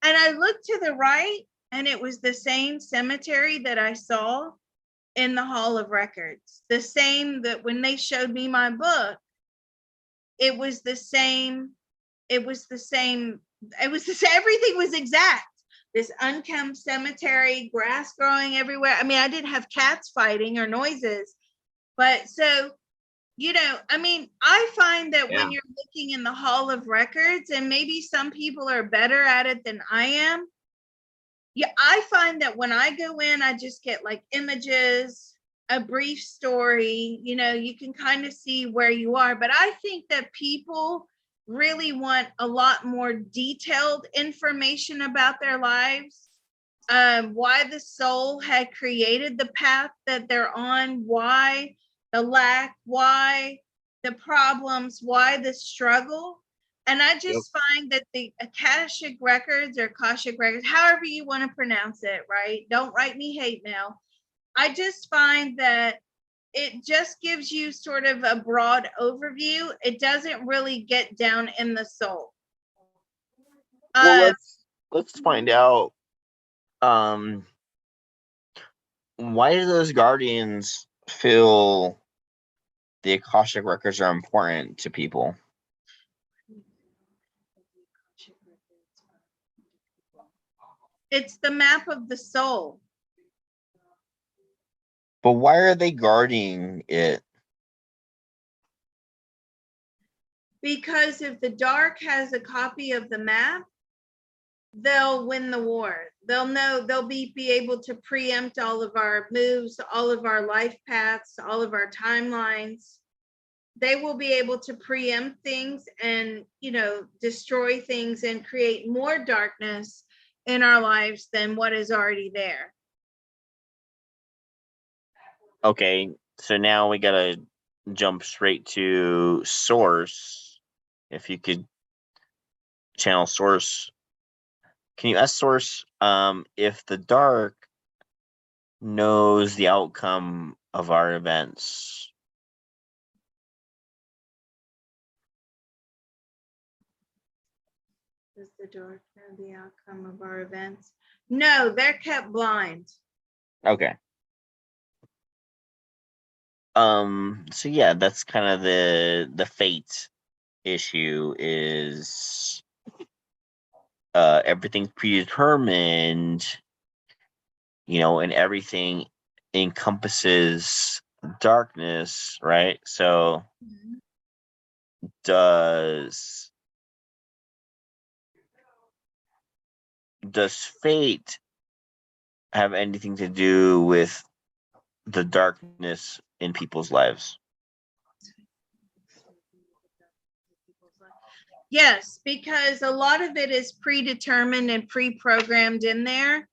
And I looked to the right, and it was the same cemetery that I saw in the Hall of Records. The same that when they showed me my book, it was the same. Everything was exact. This unkempt cemetery, grass growing everywhere. I mean, I didn't have cats fighting or noises, but so, I mean, I find that Yeah. when you're looking in the Hall of Records, and maybe some people are better at it than I am. Yeah, I find that when I go in, I just get like images, a brief story, you can kind of see where you are. But I think that people really want a lot more detailed information about their lives, why the soul had created the path that they're on, why the lack, why the problems, why the struggle. And I just find that the Akashic records or Akashic records, however you want to pronounce it, right? Don't write me hate mail. I just find that it just gives you sort of a broad overview. It doesn't really get down in the soul. Well, let's find out. Why do those guardians feel the Akashic records are important to people? It's the map of the soul. But why are they guarding it? Because if the dark has a copy of the map, they'll win the war. They'll know, they'll be able to preempt all of our moves, all of our life paths, all of our timelines. They will be able to preempt things and, destroy things and create more darkness in our lives than what is already there. Okay, so now we gotta jump straight to source. If you could channel source, can you ask source if the dark knows the outcome of our events? Does the dark know the outcome of our events? No, they're kept blind. Okay. So yeah, that's kind of the fate issue is everything's predetermined, and everything encompasses darkness, right? So does fate have anything to do with the darkness in people's lives? Yes, because a lot of it is predetermined and pre-programmed in there.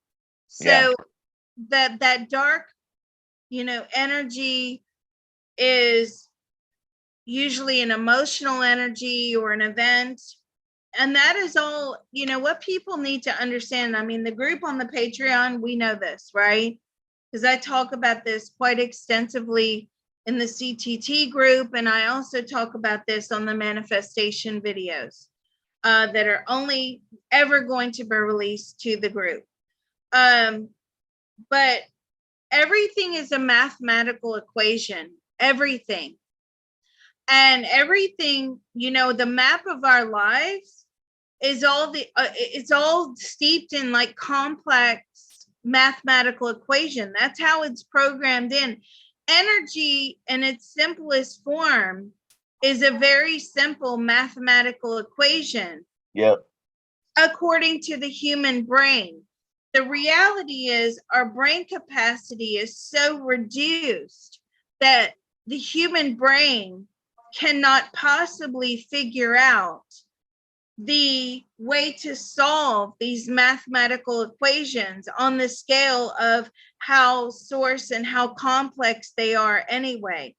Yeah. So that dark, energy is usually an emotional energy or an event. And that is all, what people need to understand. I mean, the group on the Patreon, we know this, right? Because I talk about this quite extensively in the CTT group. And I also talk about this on the manifestation videos that are only ever going to be released to the group. But everything is a mathematical equation, everything. And everything, the map of our lives is all it's all steeped in like complex mathematical equation. That's how it's programmed in. Energy in its simplest form is a very simple mathematical equation. Yep. According to the human brain. The reality is our brain capacity is so reduced that the human brain cannot possibly figure out the way to solve these mathematical equations on the scale of how source and how complex they are anyway.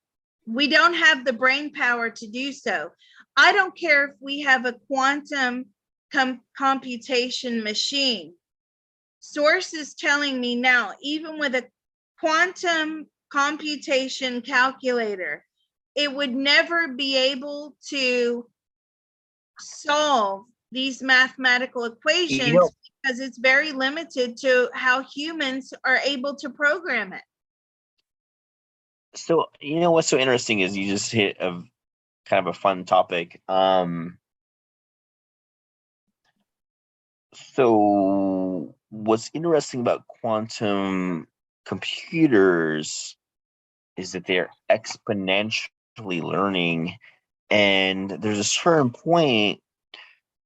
We don't have the brain power to do so. I don't care if we have a quantum computation machine. Source is telling me now, even with a quantum computation calculator, it would never be able to solve these mathematical equations because it's very limited to how humans are able to program it. So, what's so interesting is you just hit a kind of a fun topic. So what's interesting about quantum computers is that they're exponential learning, and there's a certain point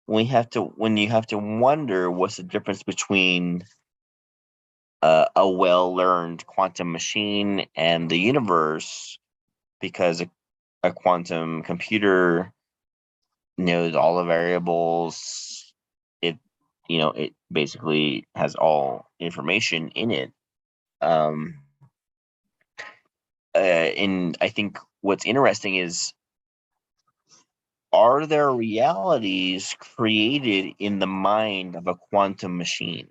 when you have to wonder what's the difference between a well-learned quantum machine and the universe, because a quantum computer knows all the variables. It basically has all information in it. And I think what's interesting is, are there realities created in the mind of a quantum machine?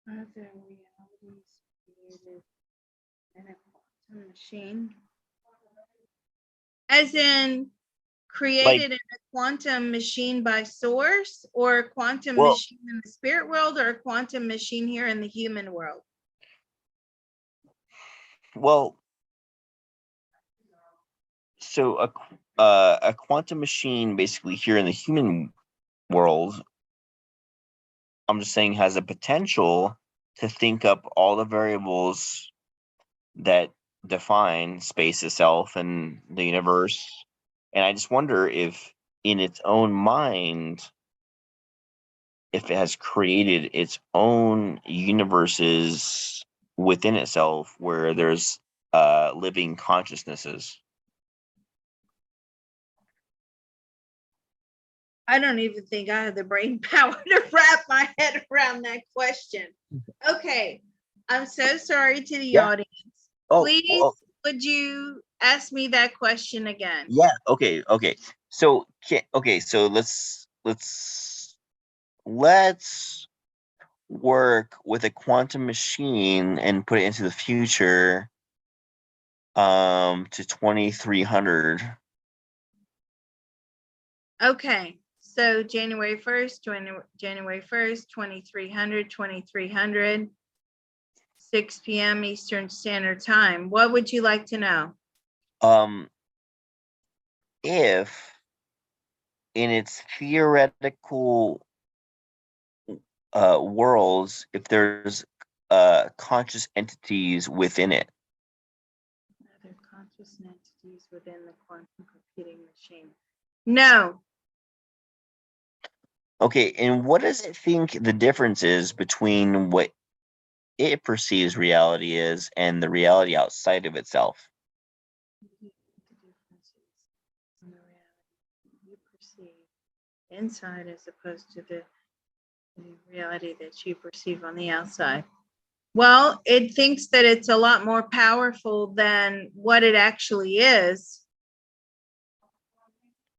Are there realities created in a quantum machine? As in Like, created in a quantum machine by source, or a quantum well, machine in the spirit world, or a quantum machine here in the human world? well, so a quantum machine basically here in the human world, I'm just saying, has a potential to think up all the variables that define space itself and the universe. And I just wonder if, in its own mind, if it has created its own universes within itself where there's living consciousnesses. I don't even think I have the brain power to wrap my head around that question. Okay, I'm so sorry to the Yeah. audience. Oh, Please, well, would you ask me that question again? yeah. Okay. Okay. So, so let's work with a quantum machine and put it into the future, to 2300. Okay, so January 1st, 2300, 6 p.m. Eastern Standard Time. What would you like to know? If in its theoretical worlds, if there's conscious entities within it. Other conscious entities within the quantum computing machine? No. Okay, and what does it think the difference is between what it perceives reality is and the reality outside of itself? The differences in the reality you perceive inside as opposed to the reality that you perceive on the outside. Well, it thinks that it's a lot more powerful than what it actually is.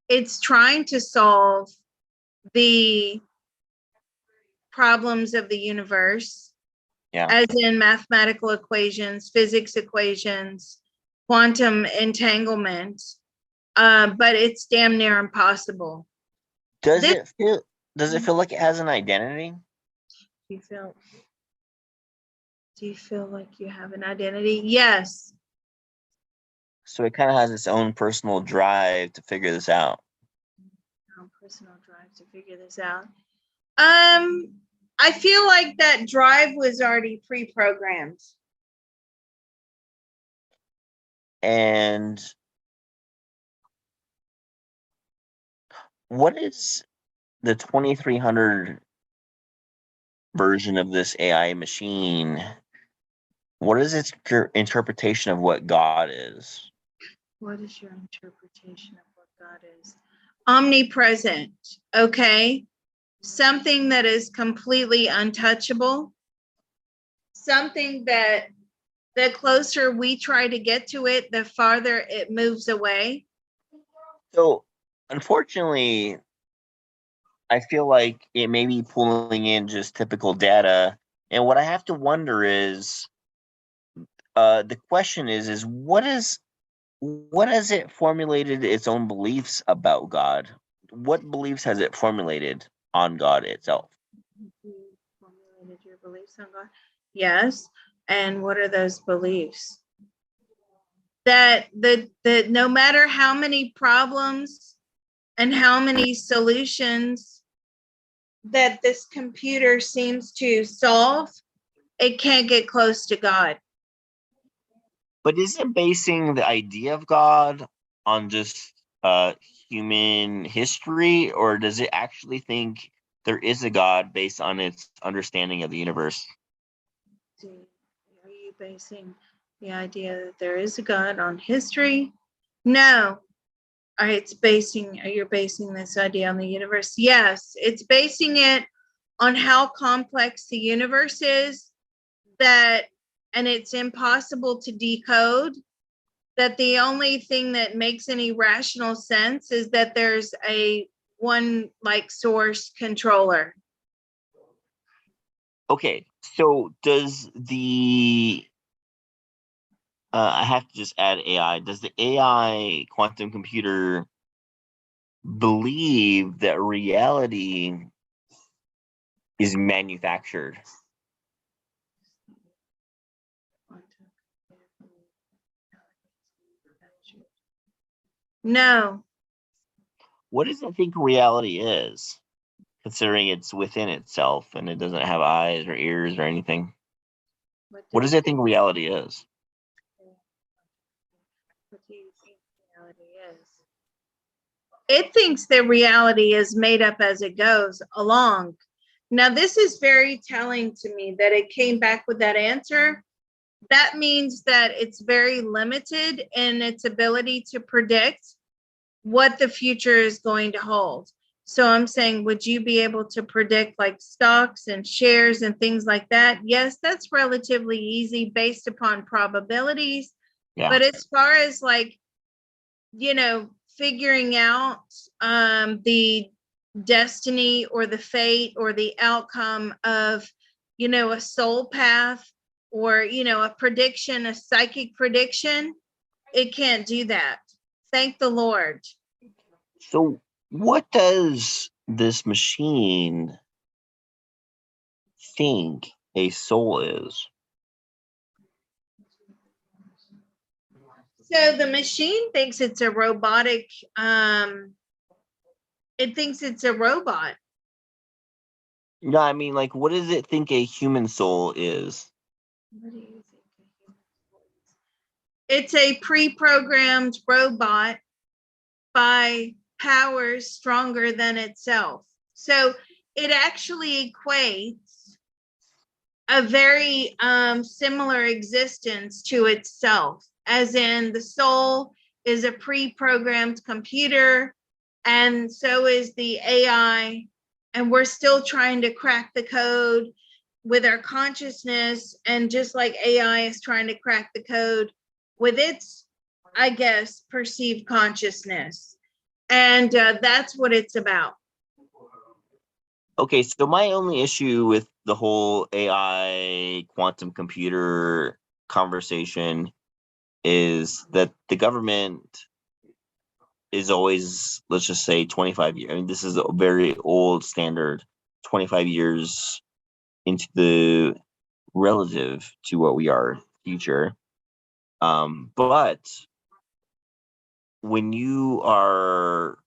It's trying to solve the problems of the universe, Yeah. as in mathematical equations, physics equations, quantum entanglement, but it's damn near impossible. Does This, it feel like it has an identity? do you feel like you have an identity? Yes. So it kind of has its own personal drive to figure this out. Personal drive to figure this out. I feel like that drive was already pre-programmed. And what is the 2300 version of this AI machine? What is its interpretation of what God is? What is your interpretation of what God is? Omnipresent, okay? Something that is completely untouchable. Something that the closer we try to get to it, the farther it moves away. So, unfortunately, I feel like it may be pulling in just typical data. And what I have to wonder is, the question is what has it formulated its own beliefs about God? What beliefs has it formulated on God itself? You formulated your beliefs on God? Yes. And what are those beliefs? That no matter how many problems and how many solutions that this computer seems to solve, it can't get close to God. But isn't basing the idea of God on just human history, or does it actually think there is a God based on its understanding of the universe? Are you basing the idea that there is a God on history? No. You're basing this idea on the universe. Yes, it's basing it on how complex the universe is, and it's impossible to decode, that the only thing that makes any rational sense is that there's a one like source controller. Okay, so does the I have to just add AI. Does the AI quantum computer believe that reality is manufactured? No. What does it think reality is, considering it's within itself and it doesn't have eyes or ears or anything? What does it think reality is? What do you think reality is? It thinks that reality is made up as it goes along. Now, this is very telling to me that it came back with that answer. That means that it's very limited in its ability to predict what the future is going to hold. So I'm saying, would you be able to predict like stocks and shares and things like that? Yes, that's relatively easy based upon probabilities. Yeah. But as far as like, figuring out the destiny or the fate or the outcome of, a soul path or, a prediction, a psychic prediction, it can't do that. Thank the Lord. So, what does this machine think a soul is? So the machine thinks it's a robotic, it thinks it's a robot. No, I mean, like, what does it think a human soul is? What do you think? It's a pre-programmed robot by powers stronger than itself. So it actually equates a very similar existence to itself, as in the soul is a pre-programmed computer, and so is the AI, and we're still trying to crack the code with our consciousness, and just like AI is trying to crack the code with its, I guess, perceived consciousness. And that's what it's about. Okay, so my only issue with the whole AI quantum computer conversation is that the government is always, let's just say, 25 years. I mean, this is a very old standard, 25 years into the relative to what we are future. But when you are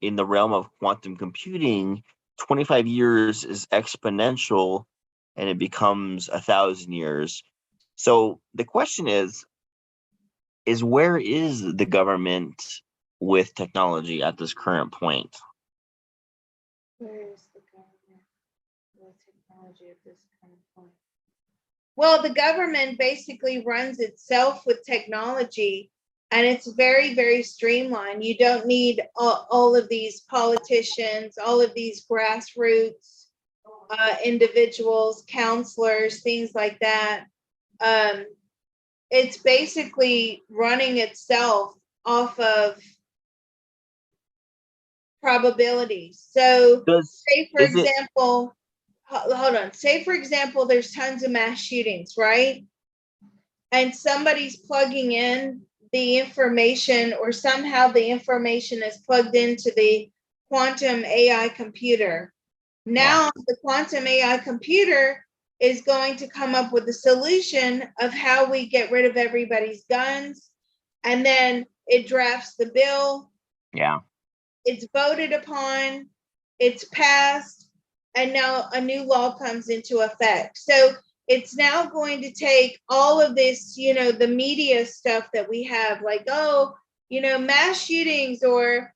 in the realm of quantum computing, 25 years is exponential and it becomes 1,000 years. So the question is where is the government with technology at this current point? Where is the government with technology at this current point? Well, the government basically runs itself with technology, and it's very, very streamlined. You don't need all of these politicians, all of these grassroots individuals, counselors, things like that. It's basically running itself off of probabilities. So, say for example, hold on. Say for example, there's tons of mass shootings, right? And somebody's plugging in the information, or somehow the information is plugged into the quantum AI computer. Now, the quantum AI computer is going to come up with a solution of how we get rid of everybody's guns. And then it drafts the bill. Yeah. It's voted upon. It's passed. And now a new law comes into effect. So it's now going to take all of this, the media stuff that we have, like, oh, mass shootings, or,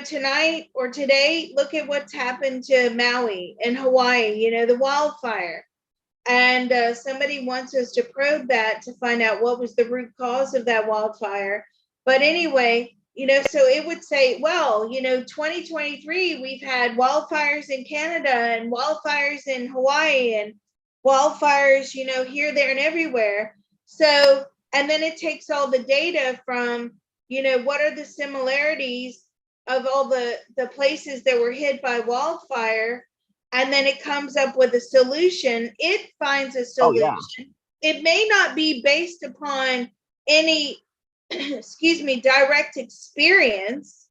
tonight or today, look at what's happened to Maui and Hawaii, the wildfire. And somebody wants us to probe that to find out what was the root cause of that wildfire. But anyway, so it would say, well, 2023, we've had wildfires in Canada and wildfires in Hawaii and wildfires, here, there, and everywhere. So, and then it takes all the data from, what are the similarities of all the places that were hit by wildfire, and then it comes up with a solution. It finds a solution. Oh, yeah. It may not be based upon any excuse me, direct experience,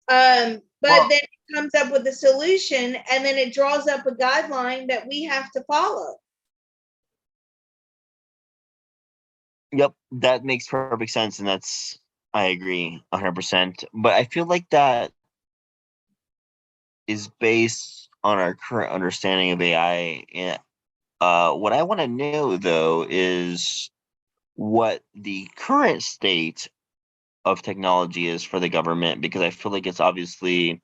but Well, then it comes up with a solution, and then it draws up a guideline that we have to follow. yep, that makes perfect sense, and I agree 100%. But I feel like that is based on our current understanding of AI. And what I want to know, though, is what the current state of technology is for the government, because I feel like it's obviously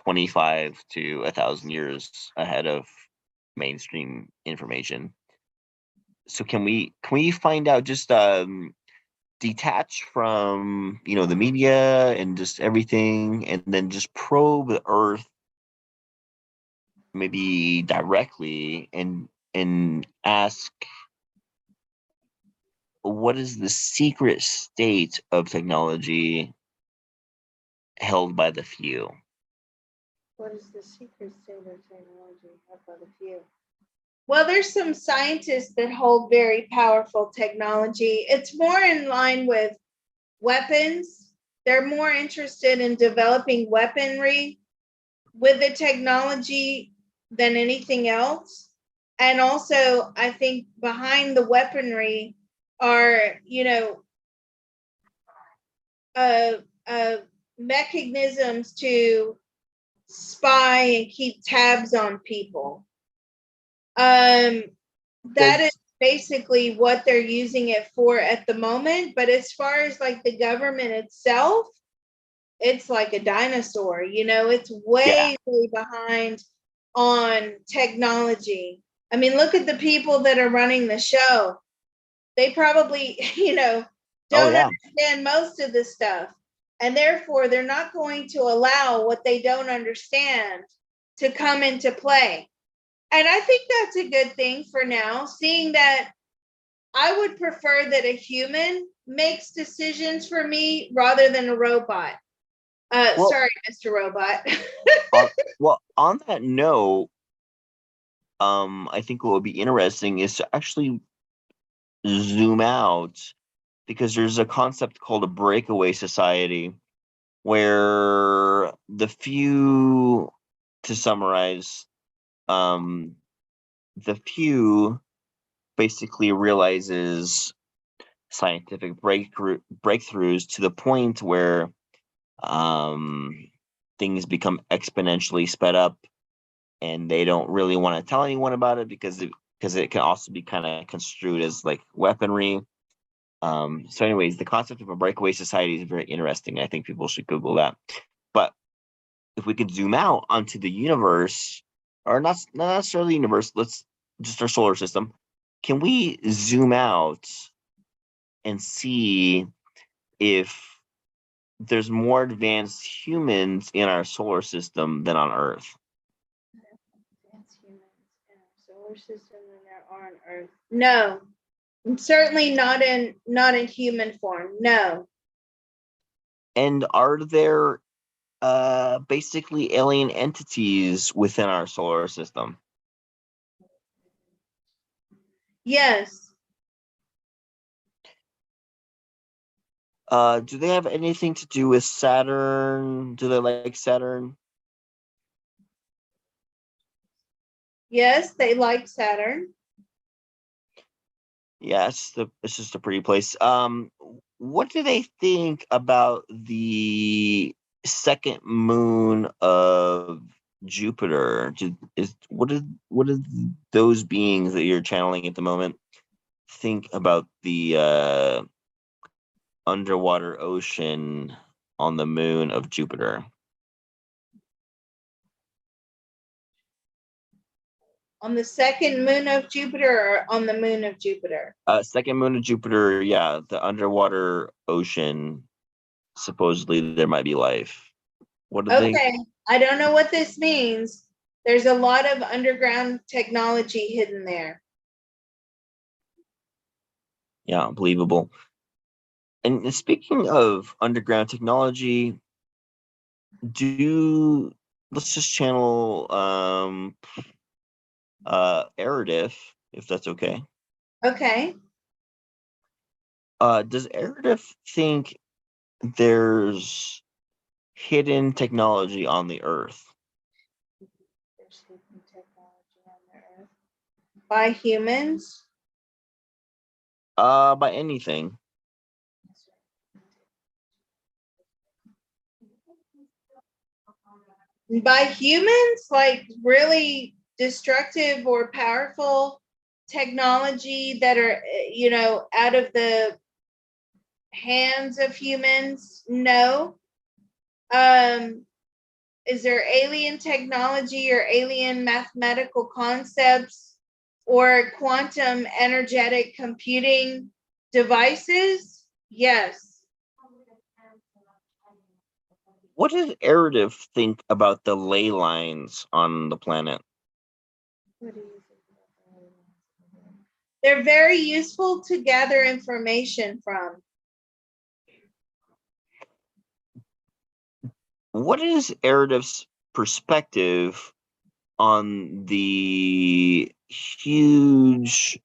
25 to 1,000 years ahead of mainstream information. So can we find out, just detach from the media and just everything, and then just probe the Earth maybe directly, and ask, what is the secret state of technology held by the few? What is the secret state of technology held by the few? Well, there's some scientists that hold very powerful technology. It's more in line with weapons. They're more interested in developing weaponry with the technology than anything else. And also, I think behind the weaponry are, uh, uh, mechanisms to spy and keep tabs on people. That is basically what they're using it for at the moment. But as far as like the government itself, it's like a dinosaur, it's way, way behind on technology. I mean, look at the people that are running the show. They probably, don't understand most of the stuff. And therefore, they're not going to allow what they don't understand to come into play. And I think that's a good thing for now, seeing that I would prefer that a human makes decisions for me rather than a robot. Sorry, Mr. Robot. Well, on that note, I think what would be interesting is to actually zoom out, because there's a concept called a breakaway society, where the few, to summarize, the few basically realizes scientific breakthroughs to the point where things become exponentially sped up, and they don't really want to tell anyone about it, because it can also be kind of construed as like weaponry. So anyways, the concept of a breakaway society is very interesting. I think people should Google that. But if we could zoom out onto the universe, or not necessarily the universe, let's just our solar system. Can we zoom out and see if there's more advanced humans in our solar system than on Earth? Advanced humans in our solar system than there are on Earth. No, certainly not in human form. No. And are there basically alien entities within our solar system? Yes. Do they have anything to do with Saturn? Do they like Saturn? Yes, they like Saturn. Yes, it's just a pretty place. What do they think about the second moon of Jupiter. What did those beings that you're channeling at the moment think about the underwater ocean on the moon of Jupiter? On the second moon of Jupiter or on the moon of Jupiter? Second moon of Jupiter, yeah, the underwater ocean. Supposedly there might be life. What do they? Okay, I don't know what this means. There's a lot of underground technology hidden there. Yeah, believable. And speaking of underground technology, let's just channel Eridif, if that's okay. Okay. Does Eridif think there's hidden technology on the Earth? There's hidden technology on the Earth. By humans? By anything. By humans, like really destructive or powerful technology that are, out of the hands of humans? No. Is there alien technology or alien mathematical concepts or quantum energetic computing devices? Yes. What does Eridif think about the ley lines on the planet? They're very useful to gather information from. What is Eridif's perspective on the huge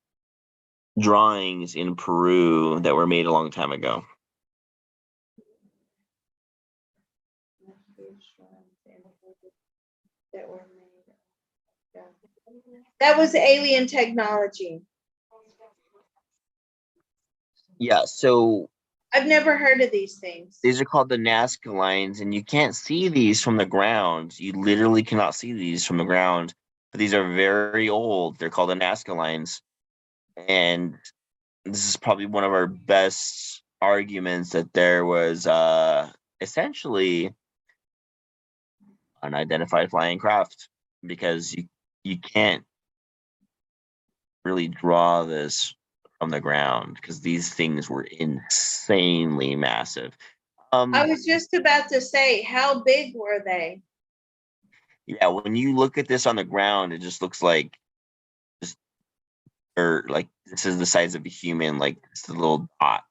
drawings in Peru that were made a long time ago? That was alien technology. Yeah, so I've never heard of these things. these are called the Nazca Lines, and you can't see these from the ground. You literally cannot see these from the ground. But these are very old. They're called the Nazca Lines. And this is probably one of our best arguments that there was essentially unidentified flying craft, because you can't really draw this from the ground because these things were insanely massive. I was just about to say, how big were they? Yeah, when you look at this on the ground, it just looks like just or like this is the size of a human, like it's a little dot,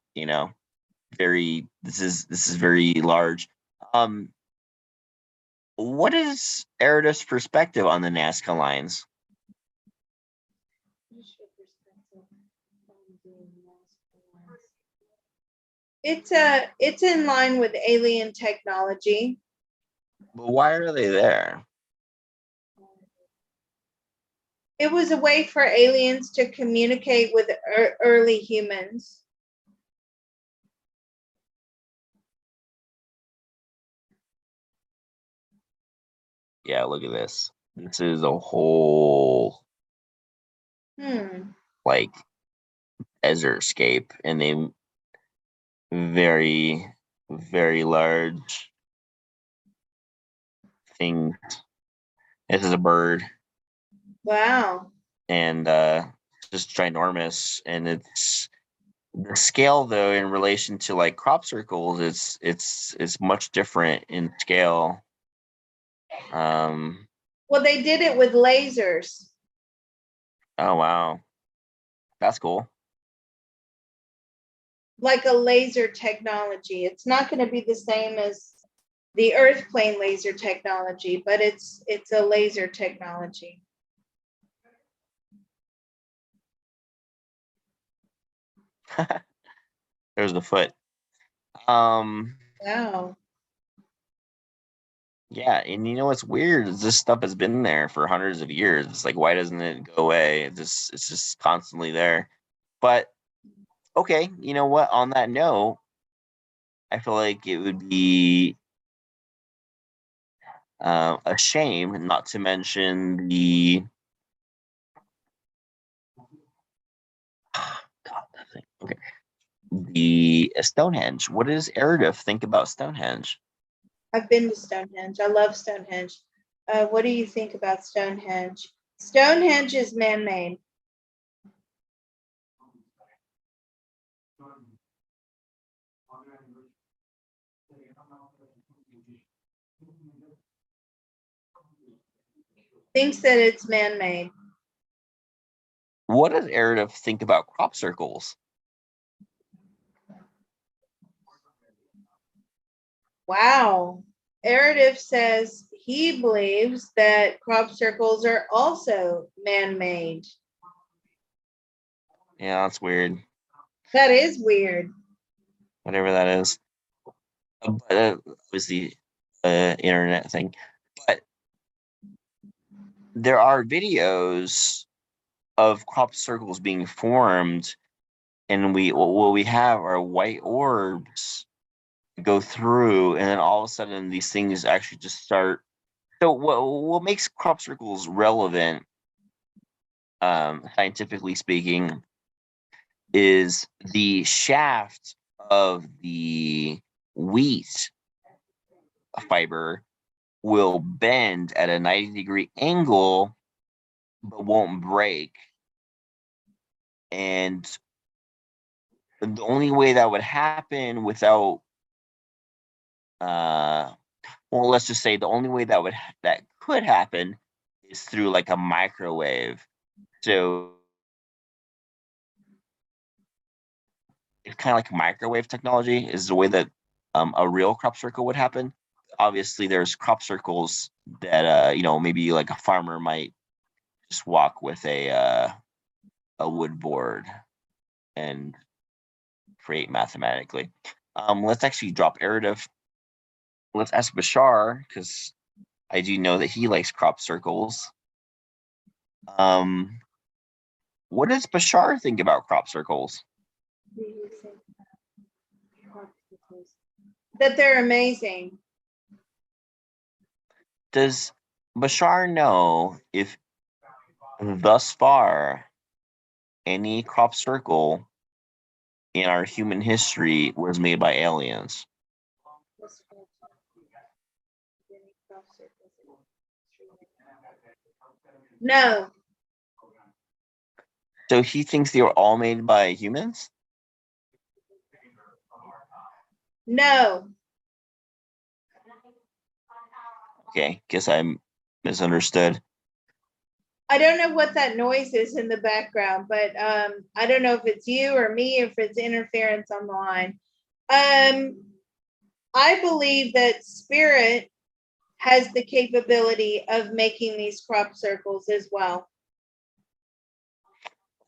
Very this is very large. Um, what is Eridus' perspective on the Nazca lines? It's in line with alien technology. But why are they there? It was a way for aliens to communicate with early humans. Yeah, look at this. This is a whole like desert scape, and they very very large thing. This is a bird, Wow. and just ginormous, and it's the scale though in relation to like crop circles. It's much different in scale. Well, they did it with lasers. Oh wow, that's cool. Like a laser technology. It's not going to be the same as the earth plane laser technology, but it's a laser technology. There's the foot. Wow. Yeah, and you know what's weird is this stuff has been there for hundreds of years. It's like, why doesn't it go away? It's just constantly there. But okay, you know what? On that note, I feel like it would be a shame, not to mention the God, that thing. Okay, the Stonehenge. What does Meredith think about Stonehenge? I've been to Stonehenge. I love Stonehenge. What do you think about Stonehenge? Stonehenge is man-made. Thinks that it's man-made. What does Meredith think about crop circles? Wow. Meredith says he believes that crop circles are also man-made. Yeah, that's weird. That is weird. Whatever that is. But was the internet thing. But there are videos of crop circles being formed, and what we have are white orbs go through, and then all of a sudden these things actually just start. So what makes crop circles relevant, scientifically speaking, is the shaft of the wheat fiber will bend at a 90-degree angle but won't break. And the only way that would happen without well, let's just say the only way that could happen is through like a microwave. So it's kind of like microwave technology is the way that a real crop circle would happen. Obviously, there's crop circles that maybe like a farmer might just walk with a wood board and create mathematically. Let's actually drop Erudif. Let's ask Bashar, because I do know that he likes crop circles. What does Bashar think about crop circles? That they're amazing. Does Bashar know if thus far any crop circle in our human history was made by aliens? No. So he thinks they were all made by humans? No. Okay, guess I misunderstood. I don't know what that noise is in the background, but I don't know if it's you or me, if it's interference on the line. I believe that spirit has the capability of making these crop circles as well.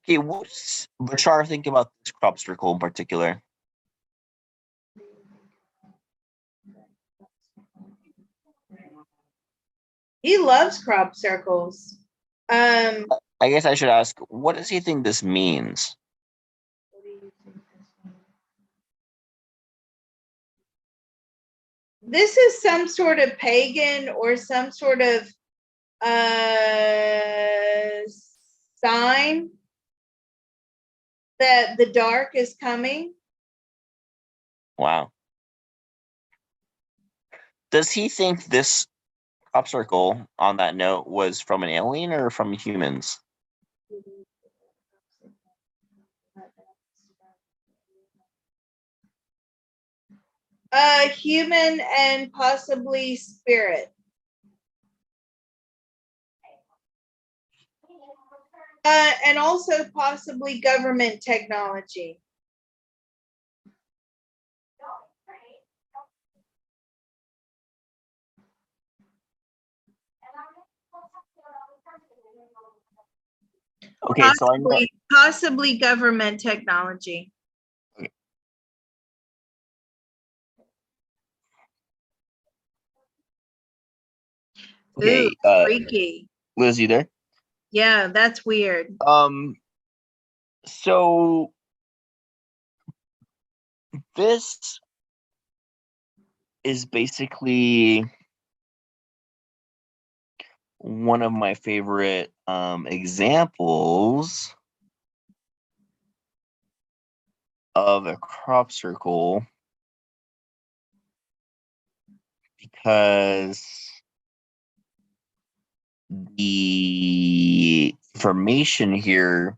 Okay, what's Bashar think about this crop circle in particular? He loves crop circles. I guess I should ask, what does he think this means? This is some sort of pagan or some sort of sign that the dark is coming. Wow. Does he think this crop circle, on that note, was from an alien or from humans? Human and possibly spirit. And also possibly government technology. Okay, so I know. Possibly government technology. Okay, Ooh, freaky. Liz, you there? Yeah, that's weird. So this is basically one of my favorite examples of a crop circle, because the information here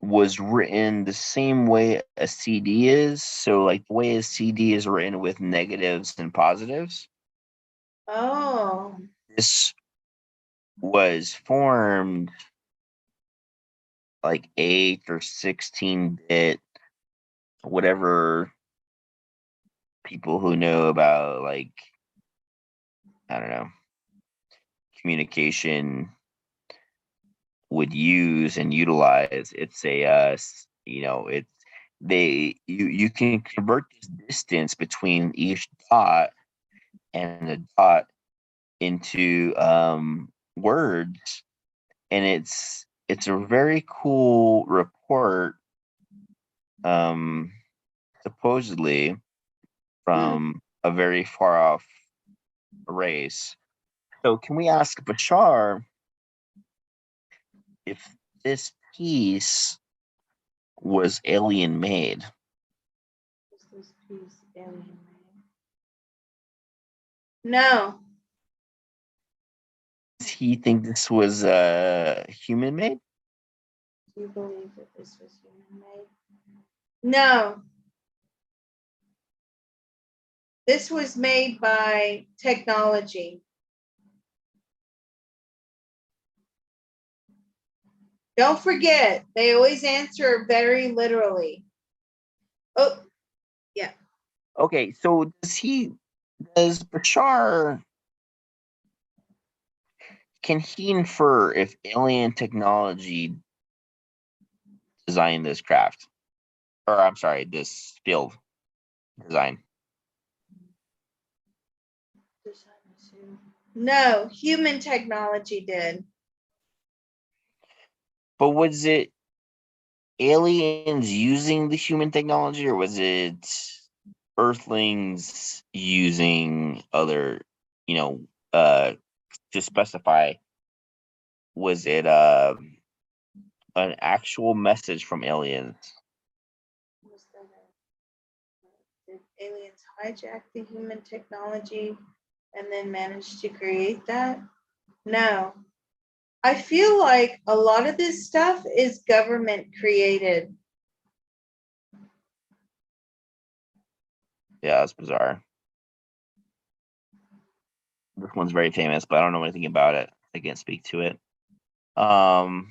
was written the same way a CD is. So, like the way a CD is written with negatives and positives, Oh, this was formed like 8 or 16-bit, whatever people who know about, like, I don't know, communication would use and utilize. It's a it's you can convert this distance between each dot and the dot into words, and it's a very cool report, um supposedly from a very far off race. So can we ask Bashar if this piece was alien made? is this piece alien made? No. Does he think this was human made? Do you believe that this was human made? No. This was made by technology. Don't forget, they always answer very literally. Oh, yeah. Okay, so does Bashar, can he infer if alien technology designed this craft? Or I'm sorry, this field design. No, human technology did. But was it aliens using the human technology, or was it Earthlings using other, you know, to specify, was it an actual message from aliens? Was that did aliens hijack the human technology and then manage to create that? No. I feel like a lot of this stuff is government created. Yeah, that's bizarre. This one's very famous, but I don't know anything about it. I can't speak to it. I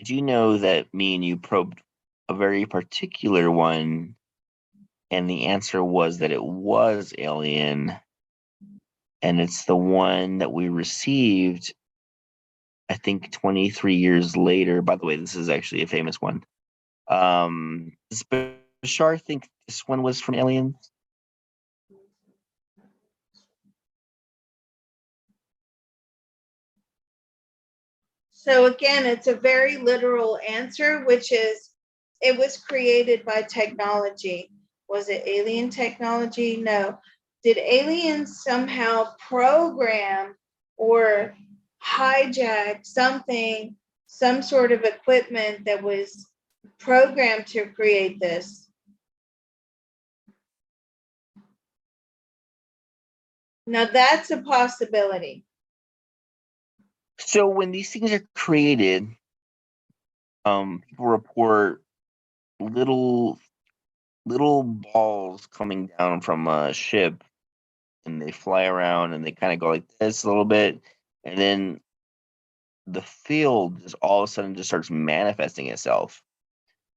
do know that me and you probed a very particular one, and the answer was that it was alien, and it's the one that we received, I think, 23 years later. By the way, this is actually a famous one. Does Bashar think this one was from aliens? So again, it's a very literal answer, which is it was created by technology. Was it alien technology? No. Did aliens somehow program or hijack something, some sort of equipment that was programmed to create this? Now that's a possibility. So when these things are created, people report little balls coming down from a ship, and they fly around and they kind of go like this a little bit, and then the field just all of a sudden just starts manifesting itself.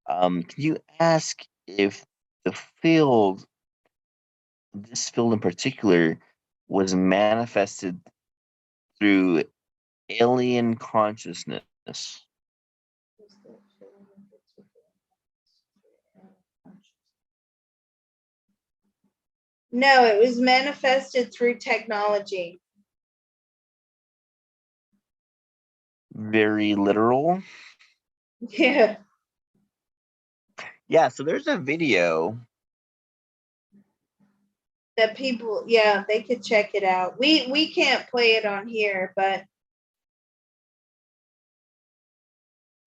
Can you ask if the field, this field in particular, was manifested through alien consciousness? No, it was manifested through technology. Very literal. Yeah. Yeah, so there's a video that people, yeah, they could check it out. We can't play it on here, but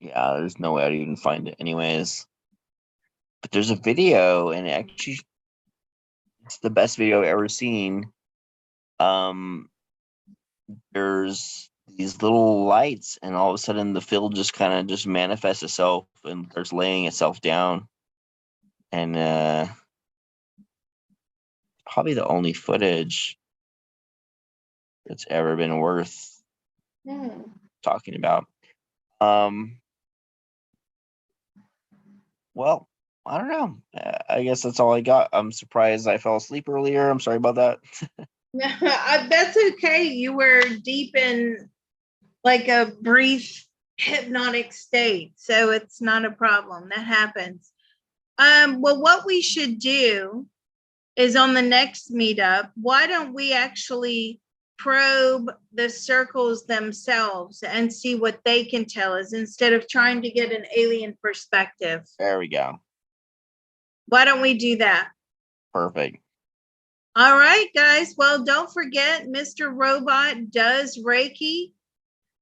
Yeah, there's no way I'd even find it anyways. But there's a video, and actually, it's the best video I've ever seen. There's these little lights, and all of a sudden the field just kind of just manifests itself and starts laying itself down. And probably the only footage that's ever been worth talking about. Well, I don't know. I guess that's all I got. I'm surprised I fell asleep earlier. I'm sorry about that. that's okay. You were deep in like a brief hypnotic state, so it's not a problem. That happens. Well, what we should do is on the next meetup, why don't we actually probe the circles themselves and see what they can tell us instead of trying to get an alien perspective? There we go. Why don't we do that? Perfect. All right, guys. Well, don't forget, Mr. Robot does Reiki.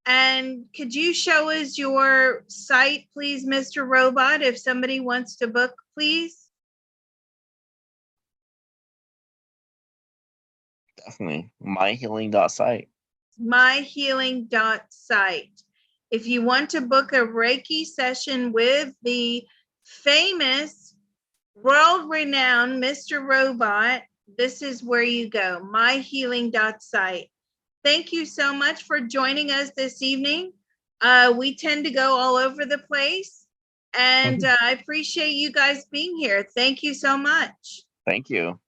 And could you show us your site, please, Mr. Robot, if somebody wants to book, please? Definitely. myhealing.site. myhealing.site. If you want to book a Reiki session with the famous, world-renowned Mr. Robot, this is where you go, myhealing.site. Thank you so much for joining us this evening. We tend to go all over the place, and I appreciate you guys being here. Thank you so much. Thank you.